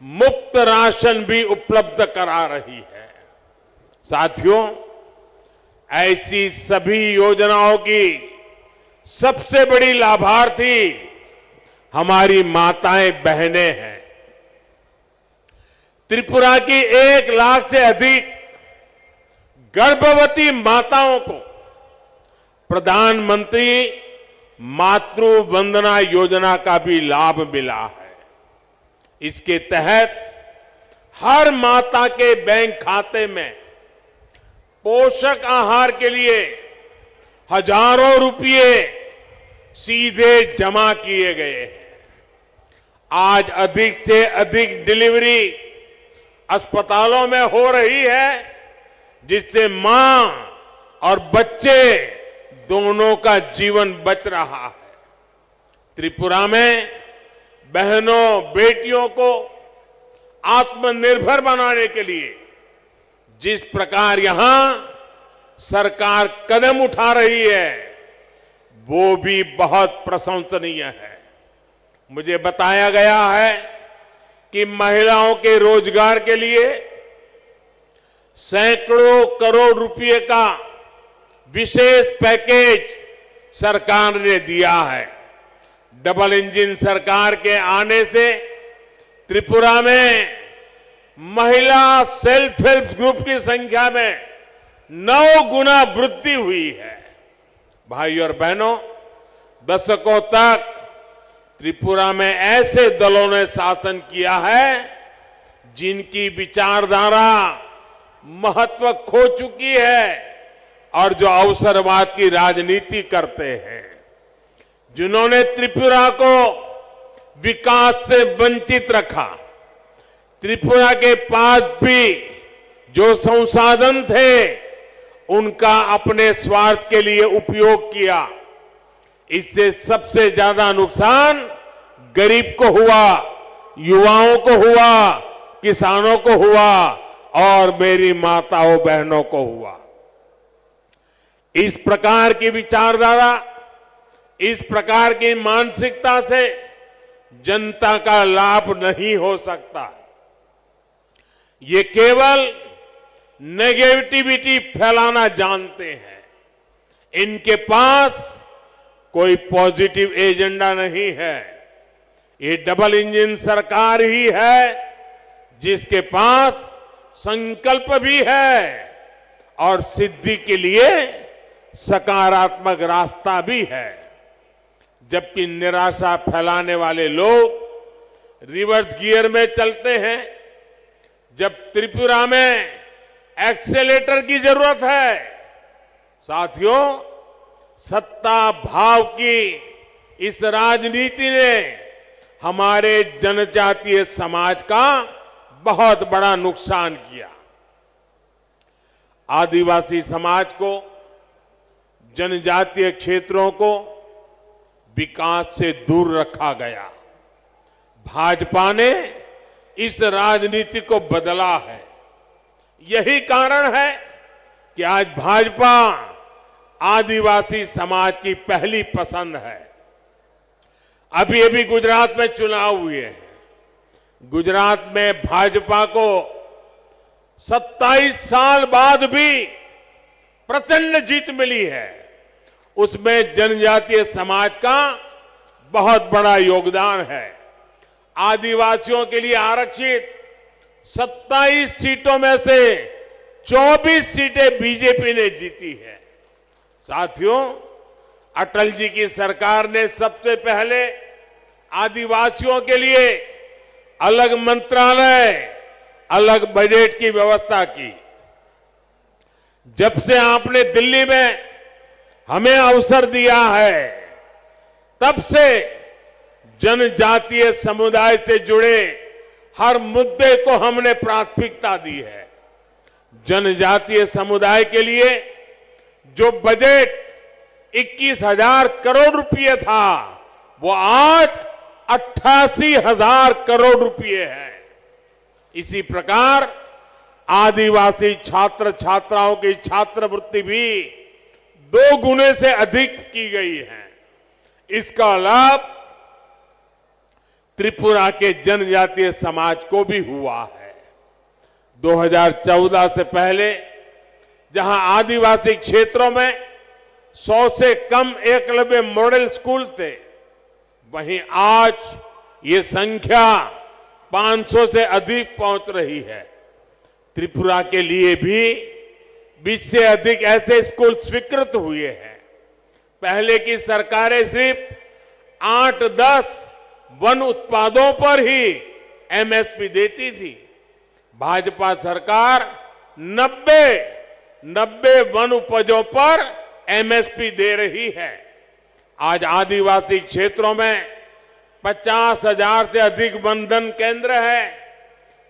मुफ्त राशन भी उपलब्ध करा रही है। साथियों, ऐसी सभी योजनाओं की सबसे बड़ी लाभार्थी हमारी माताएं बहनें हैं। त्रिपुरा की 1 लाख से अधिक गर्भवती माताओं को प्रधानमंत्री मातृ वंदना योजना का भी लाभ मिला है। इसके तहत हर माता के बैंक खाते में पोषक आहार के लिए हजारों रुपये सीधे जमा किए गए हैं। आज अधिक से अधिक डिलीवरी अस्पतालों में हो रही है, जिससे मां और बच्चे दोनों का जीवन बच रहा है। त्रिपुरा में बहनों बेटियों को आत्मनिर्भर बनाने के लिए जिस प्रकार यहां सरकार कदम उठा रही है, वो भी बहुत प्रशंसनीय है। मुझे बताया गया है कि महिलाओं के रोजगार के लिए सैकड़ों करोड़ रुपए का विशेष पैकेज सरकार ने दिया है। डबल इंजन सरकार के आने से त्रिपुरा में महिला सेल्फ हेल्प ग्रुप की संख्या में 9 गुना वृद्धि हुई है। भाई और बहनों, दशकों तक त्रिपुरा में ऐसे दलों ने शासन किया है जिनकी विचारधारा महत्व खो चुकी है और जो अवसरवाद की राजनीति करते हैं, जिन्होंने त्रिपुरा को विकास से वंचित रखा। त्रिपुरा के पास भी जो संसाधन थे उनका अपने स्वार्थ के लिए उपयोग किया। इससे सबसे ज्यादा नुकसान गरीब को हुआ, युवाओं को हुआ, किसानों को हुआ और मेरी माताओं बहनों को हुआ। इस प्रकार की विचारधारा, इस प्रकार की मानसिकता से जनता का लाभ नहीं हो सकता। ये केवल नेगेटिविटी फैलाना जानते हैं। इनके पास कोई पॉजिटिव एजेंडा नहीं है। ये डबल इंजन सरकार ही है जिसके पास संकल्प भी है और सिद्धि के लिए सकारात्मक रास्ता भी है। जबकि निराशा फैलाने वाले लोग रिवर्स गियर में चलते हैं। जब त्रिपुरा में एक्सेलेटर की जरूरत है, साथियों, सत्ता भाव की इस राजनीति ने हमारे जनजातीय समाज का बहुत बड़ा नुकसान किया। आदिवासी समाज को, जनजातीय क्षेत्रों को विकास से दूर रखा गया। भाजपा ने इस राजनीति को बदला है। यही कारण है कि आज भाजपा आदिवासी समाज की पहली पसंद है। अभी अभी गुजरात में चुनाव हुए हैं। गुजरात में भाजपा को 27 साल बाद भी प्रचंड जीत मिली है। उसमें जनजातीय समाज का बहुत बड़ा योगदान है। आदिवासियों के लिए आरक्षित 27 सीटों में से 24 सीटें बीजेपी ने जीती है। साथियों, अटल जी की सरकार ने सबसे पहले आदिवासियों के लिए अलग मंत्रालय, अलग बजट की व्यवस्था की। जब से आपने दिल्ली में हमें अवसर दिया है, तब से जनजातीय समुदाय से जुड़े हर मुद्दे को हमने प्राथमिकता दी है। जनजातीय समुदाय के लिए जो बजट 21,000 करोड़ रुपए था, वो आज 88,000 करोड़ रुपए है। इसी प्रकार आदिवासी छात्र छात्राओं की छात्रवृत्ति भी 2 गुने से अधिक की गई है। इसका लाभ त्रिपुरा के जनजातीय समाज को भी हुआ है। 2014 से पहले जहां आदिवासी क्षेत्रों में 100 से कम एकलव्य मॉडल स्कूल थे, वहीं आज ये संख्या 500 से अधिक पहुंच रही है। त्रिपुरा के लिए भी 20 से अधिक ऐसे स्कूल स्वीकृत हुए हैं। पहले की सरकारें सिर्फ 8-10 वन उत्पादों पर ही एमएसपी देती थी। भाजपा सरकार 90 वन उपजों पर एमएसपी दे रही है। आज आदिवासी क्षेत्रों में 50,000 से अधिक वनधन केंद्र है,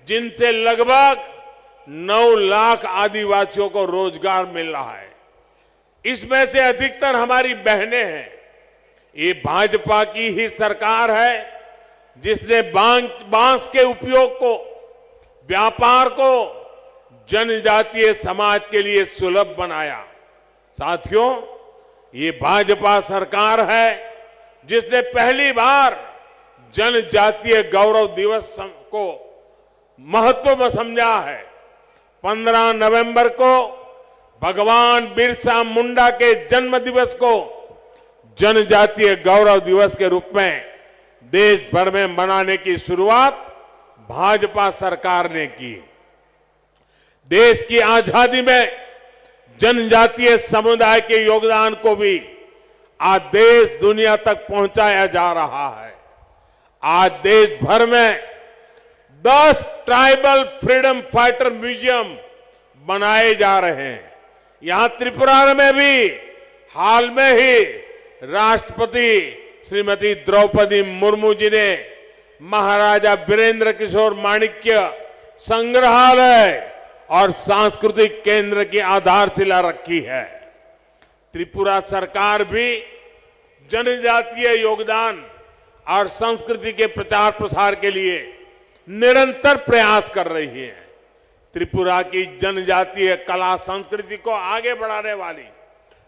जिनसे लगभग 9 लाख आदिवासियों को रोजगार मिल रहा है। इसमें से अधिकतर हमारी बहनें हैं। ये भाजपा की ही सरकार है जिसने बांस के उपयोग को, व्यापार को जनजातीय समाज के लिए सुलभ बनाया। साथियों, ये भाजपा सरकार है जिसने पहली बार जनजातीय गौरव दिवस को महत्व में समझा है। 15 नवंबर को भगवान बिरसा मुंडा के जन्म दिवस को जनजातीय गौरव दिवस के रूप में देश भर में मनाने की शुरुआत भाजपा सरकार ने की। देश की आजादी में जनजातीय समुदाय के योगदान को भी आज देश दुनिया तक पहुंचाया जा रहा है। आज देश भर में 10 ट्राइबल फ्रीडम फाइटर म्यूजियम बनाए जा रहे हैं। यहां त्रिपुरा में भी हाल में ही राष्ट्रपति श्रीमती द्रौपदी मुर्मू जी ने महाराजा वीरेंद्र किशोर माणिक्य संग्रहालय और सांस्कृतिक केंद्र की आधारशिला रखी है। त्रिपुरा सरकार भी जनजातीय योगदान और संस्कृति के प्रचार प्रसार के लिए निरंतर प्रयास कर रही है। त्रिपुरा की जनजातीय कला संस्कृति को आगे बढ़ाने वाली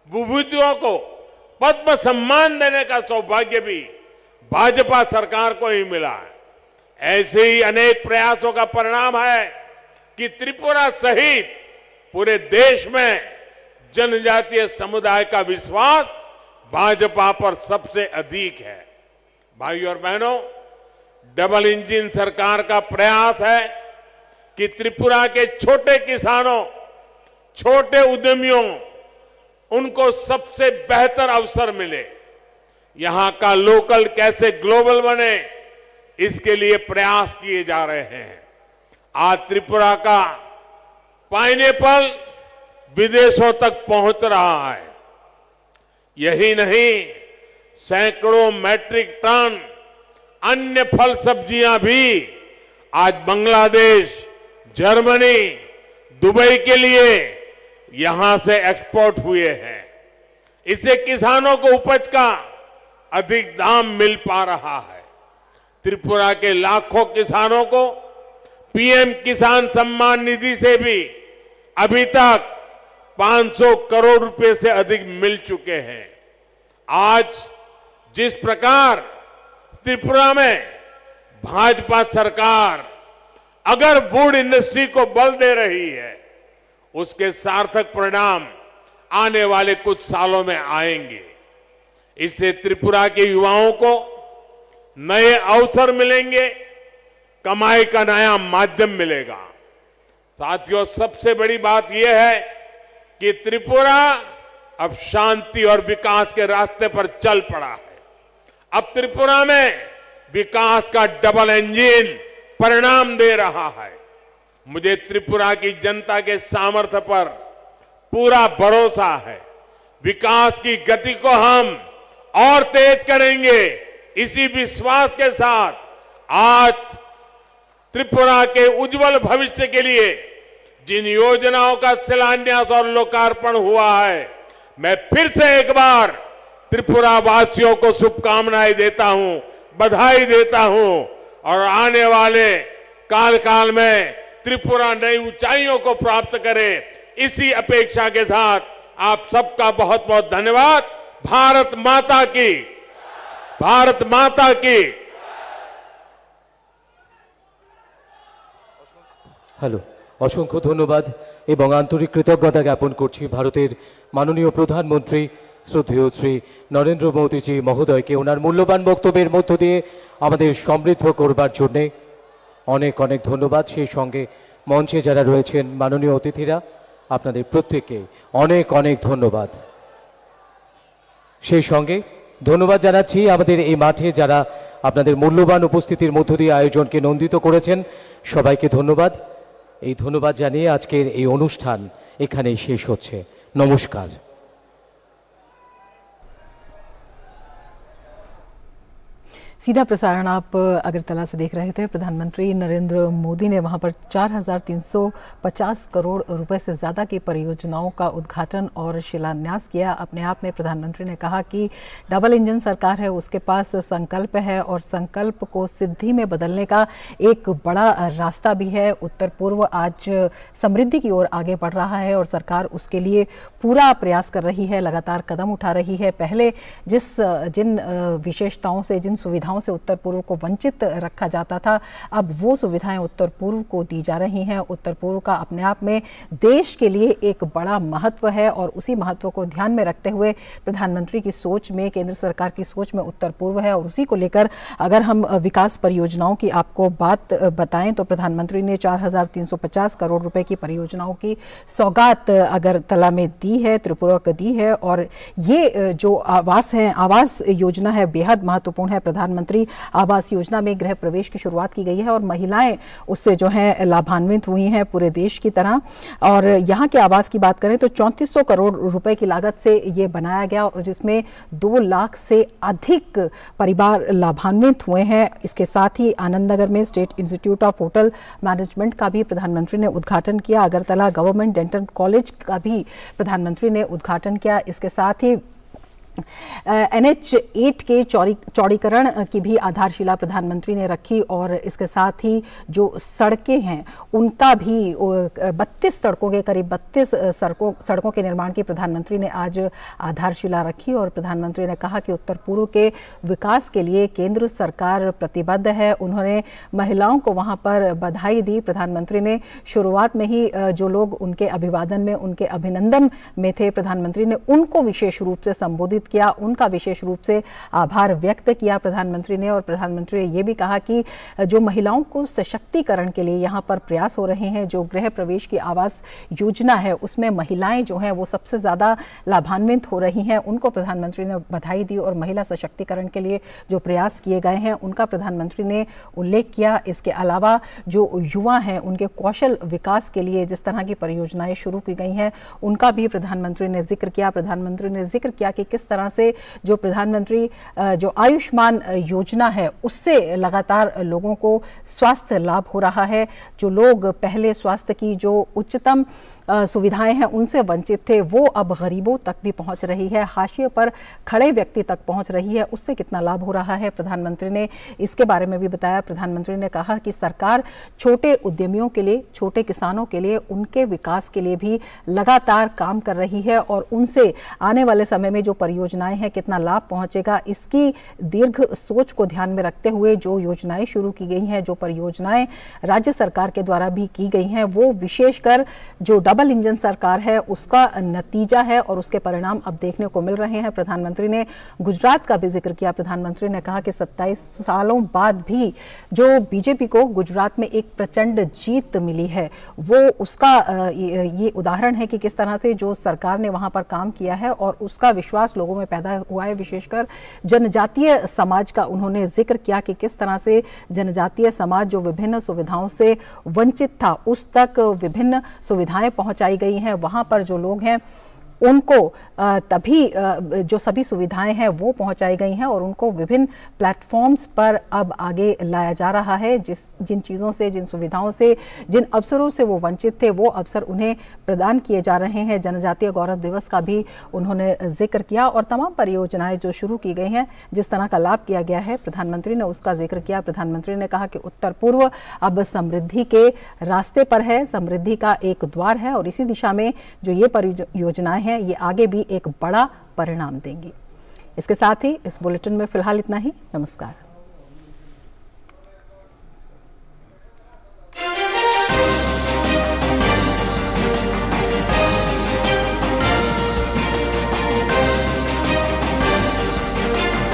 विभूतियों को पद्म सम्मान देने का सौभाग्य भी भाजपा सरकार को ही मिला है। ऐसे ही अनेक प्रयासों का परिणाम है कि त्रिपुरा सहित पूरे देश में जनजातीय समुदाय का विश्वास भाजपा पर सबसे अधिक है। भाइयों और बहनों, डबल इंजन सरकार का प्रयास है कि त्रिपुरा के छोटे किसानों, छोटे उद्यमियों, उनको सबसे बेहतर अवसर मिले। यहां का लोकल कैसे ग्लोबल बने, इसके लिए प्रयास किए जा रहे हैं। आज त्रिपुरा का पाइनएप्पल विदेशों तक पहुंच रहा है। यही नहीं, सैकड़ों मैट्रिक टन अन्य फल सब्जियां भी आज बांग्लादेश, जर्मनी, दुबई के लिए यहां से एक्सपोर्ट हुए हैं। इससे किसानों को उपज का अधिक दाम मिल पा रहा है। त्रिपुरा के लाखों किसानों को पीएम किसान सम्मान निधि से भी अभी तक 500 करोड़ रुपए से अधिक मिल चुके हैं। आज जिस प्रकार त्रिपुरा में भाजपा सरकार अगर वुड इंडस्ट्री को बल दे रही है, उसके सार्थक परिणाम आने वाले कुछ सालों में आएंगे। इससे त्रिपुरा के युवाओं को नए अवसर मिलेंगे, कमाई का नया माध्यम मिलेगा। साथियों, सबसे बड़ी बात यह है कि त्रिपुरा अब शांति और विकास के रास्ते पर चल पड़ा है। अब त्रिपुरा में विकास का डबल इंजन परिणाम दे रहा है। मुझे त्रिपुरा की जनता के सामर्थ्य पर पूरा भरोसा है। विकास की गति को हम और तेज करेंगे। इसी विश्वास के साथ आज त्रिपुरा के उज्जवल भविष्य के लिए जिन योजनाओं का शिलान्यास और लोकार्पण हुआ है, मैं फिर से एक बार त्रिपुरा वासियों को शुभकामनाएं देता हूं, बधाई देता हूं और आने वाले काल में त्रिपुरा नई ऊंचाइयों को प्राप्त करे, इसी अपेक्षा के साथ आप सबका बहुत बहुत धन्यवाद। भारत माता की, भारत माता की। হ্যালো, অসংখ্য ধন্যবাদ এবং আন্তরিক কৃতজ্ঞতা জ্ঞাপন করছি ভারতের মাননীয় প্রধানমন্ত্রী শ্রদ্ধেয় শ্রী নরেন্দ্র মোদীজি মহোদয়কে ওনার মূল্যবান বক্তব্যের মধ্য দিয়ে আমাদের সমৃদ্ধ করবার জন্যে অনেক অনেক ধন্যবাদ। সেই সঙ্গে মঞ্চে যারা রয়েছেন মাননীয় অতিথিরা, আপনাদের প্রত্যেককে অনেক অনেক ধন্যবাদ। সেই সঙ্গে ধন্যবাদ জানাচ্ছি আমাদের এই মাঠে যারা আপনাদের মূল্যবান উপস্থিতির মধ্য দিয়ে আয়োজনকে নন্দিত করেছেন, সবাইকে ধন্যবাদ। এই ধন্যবাদ জানিয়ে আজকের এই অনুষ্ঠান এখানেই শেষ হচ্ছে। নমস্কার। सीधा प्रसारण आप अगरतला से देख रहे थे। प्रधानमंत्री नरेंद्र मोदी ने वहां पर 4,350 करोड़ रुपए से ज़्यादा की परियोजनाओं का उद्घाटन और शिलान्यास किया। अपने आप में प्रधानमंत्री ने कहा कि डबल इंजन सरकार है, उसके पास संकल्प है और संकल्प को सिद्धि में बदलने का एक बड़ा रास्ता भी है। उत्तर पूर्व आज समृद्धि की ओर आगे बढ़ रहा है और सरकार उसके लिए पूरा प्रयास कर रही है, लगातार कदम उठा रही है। पहले जिन विशेषताओं से, जिन सुविधाओं से उत्तर पूर्व को वंचित रखा जाता था, अब वो सुविधाएं उत्तर पूर्व को दी जा रही हैं। उत्तर पूर्व का अपने आप में देश के लिए एक बड़ा महत्व है और उसी महत्व को ध्यान में रखते हुए प्रधानमंत्री की सोच में, केंद्र सरकार की सोच में उत्तर पूर्व है। और उसी को लेकर अगर हम विकास परियोजनाओं की आपको बात बताएं तो प्रधानमंत्री ने 4,350 करोड़ रुपए की परियोजनाओं की सौगात अगरतला में दी है, त्रिपुरा को दी है। और ये जो आवास योजना है बेहद महत्वपूर्ण है। प्रधानमंत्री आवास योजना में गृह प्रवेश की शुरुआत की गई है और महिलाएं उससे जो है लाभान्वित हुई हैं पूरे देश की तरह। और यहाँ के आवास की बात करें तो 3400 करोड़ रुपए की लागत से ये बनाया गया और जिसमें 2 लाख से अधिक परिवार लाभान्वित हुए हैं। इसके साथ ही आनंदनगर में state institute of hotel management का भी प्रधानमंत्री ने उद्घाटन किया। अगरतला गवर्नमेंट डेंटल कॉलेज का भी प्रधानमंत्री ने उद्घाटन किया। इसके साथ ही NH8 के चौड़ीकरण की भी आधारशिला प्रधानमंत्री ने रखी और इसके साथ ही जो सड़कें हैं उनका भी 32 सड़कों के करीब 32 सड़कों के निर्माण की प्रधानमंत्री ने आज आधारशिला रखी। और प्रधानमंत्री ने कहा कि उत्तर पूर्व के विकास के लिए केंद्र सरकार प्रतिबद्ध है। उन्होंने महिलाओं को वहां पर बधाई दी। प्रधानमंत्री ने शुरुआत में ही जो लोग उनके अभिवादन में, उनके अभिनंदन में थे, प्रधानमंत्री ने उनको विशेष रूप से संबोधित संबोधित किया, उनका विशेष रूप से आभार व्यक्त किया प्रधानमंत्री ने। और प्रधानमंत्री ने ये भी कहा कि जो महिलाओं को सशक्तिकरण के लिए यहाँ पर प्रयास हो रहे हैं, जो गृह प्रवेश की आवास योजना है उसमें महिलाएं जो हैं वो सबसे ज़्यादा लाभान्वित हो रही हैं, उनको प्रधानमंत्री ने बधाई दी। और महिला सशक्तिकरण के लिए जो प्रयास किए गए हैं उनका प्रधानमंत्री ने उल्लेख किया। इसके अलावा जो युवा हैं उनके कौशल विकास के लिए जिस तरह की परियोजनाएं शुरू की गई हैं उनका भी प्रधानमंत्री ने जिक्र किया। प्रधानमंत्री ने जिक्र किया कि किस तरह से जो प्रधानमंत्री जो आयुष्मान योजना है उससे लगातार लोगों को स्वास्थ्य लाभ हो रहा है। जो लोग पहले स्वास्थ्य की जो उच्चतम सुविधाएं हैं उनसे वंचित थे, वो अब गरीबों तक भी पहुंच रही है, हाशिए पर खड़े व्यक्ति तक पहुंच रही है, उससे कितना लाभ हो रहा है प्रधानमंत्री ने इसके बारे में भी बताया। प्रधानमंत्री ने कहा कि सरकार छोटे उद्यमियों के लिए, छोटे किसानों के लिए, उनके विकास के लिए भी लगातार काम कर रही है और उनसे आने वाले समय में जो परियोजनाएं हैं कितना लाभ पहुंचेगा, इसकी दीर्घ सोच को ध्यान में रखते हुए जो योजनाएं शुरू की गई हैं, जो परियोजनाएं राज्य सरकार के द्वारा भी की गई हैं, वो विशेषकर जो डबल इंजन सरकार है उसका नतीजा है और उसके परिणाम अब देखने को मिल रहे हैं। प्रधानमंत्री ने गुजरात का भी जिक्र किया। प्रधानमंत्री ने कहा कि 27 सालों बाद भी जो बीजेपी को गुजरात में एक प्रचंड जीत मिली है, वो उसका ये उदाहरण है कि किस तरह से जो सरकार ने वहां पर काम किया है और उसका विश्वास लोगों में पैदा हुआ है। विशेषकर जनजातीय समाज का उन्होंने जिक्र किया कि किस तरह से जनजातीय समाज जो विभिन्न सुविधाओं से वंचित था उस तक विभिन्न सुविधाएं पहुंचाई गई हैं। वहां पर जो लोग हैं उनको तभी जो सभी सुविधाएं हैं वो पहुंचाई गई हैं और उनको विभिन्न प्लेटफॉर्म्स पर अब आगे लाया जा रहा है। जिन चीज़ों से, जिन सुविधाओं से, जिन अवसरों से वो वंचित थे वो अवसर उन्हें प्रदान किए जा रहे हैं। जनजातीय गौरव दिवस का भी उन्होंने जिक्र किया और तमाम परियोजनाएं जो शुरू की गई हैं, जिस तरह का लाभ किया गया है, प्रधानमंत्री ने उसका जिक्र किया। प्रधानमंत्री ने कहा कि उत्तर पूर्व अब समृद्धि के रास्ते पर है, समृद्धि का एक द्वार है और इसी दिशा में जो ये परियोजनाएं हैं ये आगे भी एक बड़ा परिणाम देंगी। इसके साथ ही इस बुलेटिन में फिलहाल इतना ही। नमस्कार।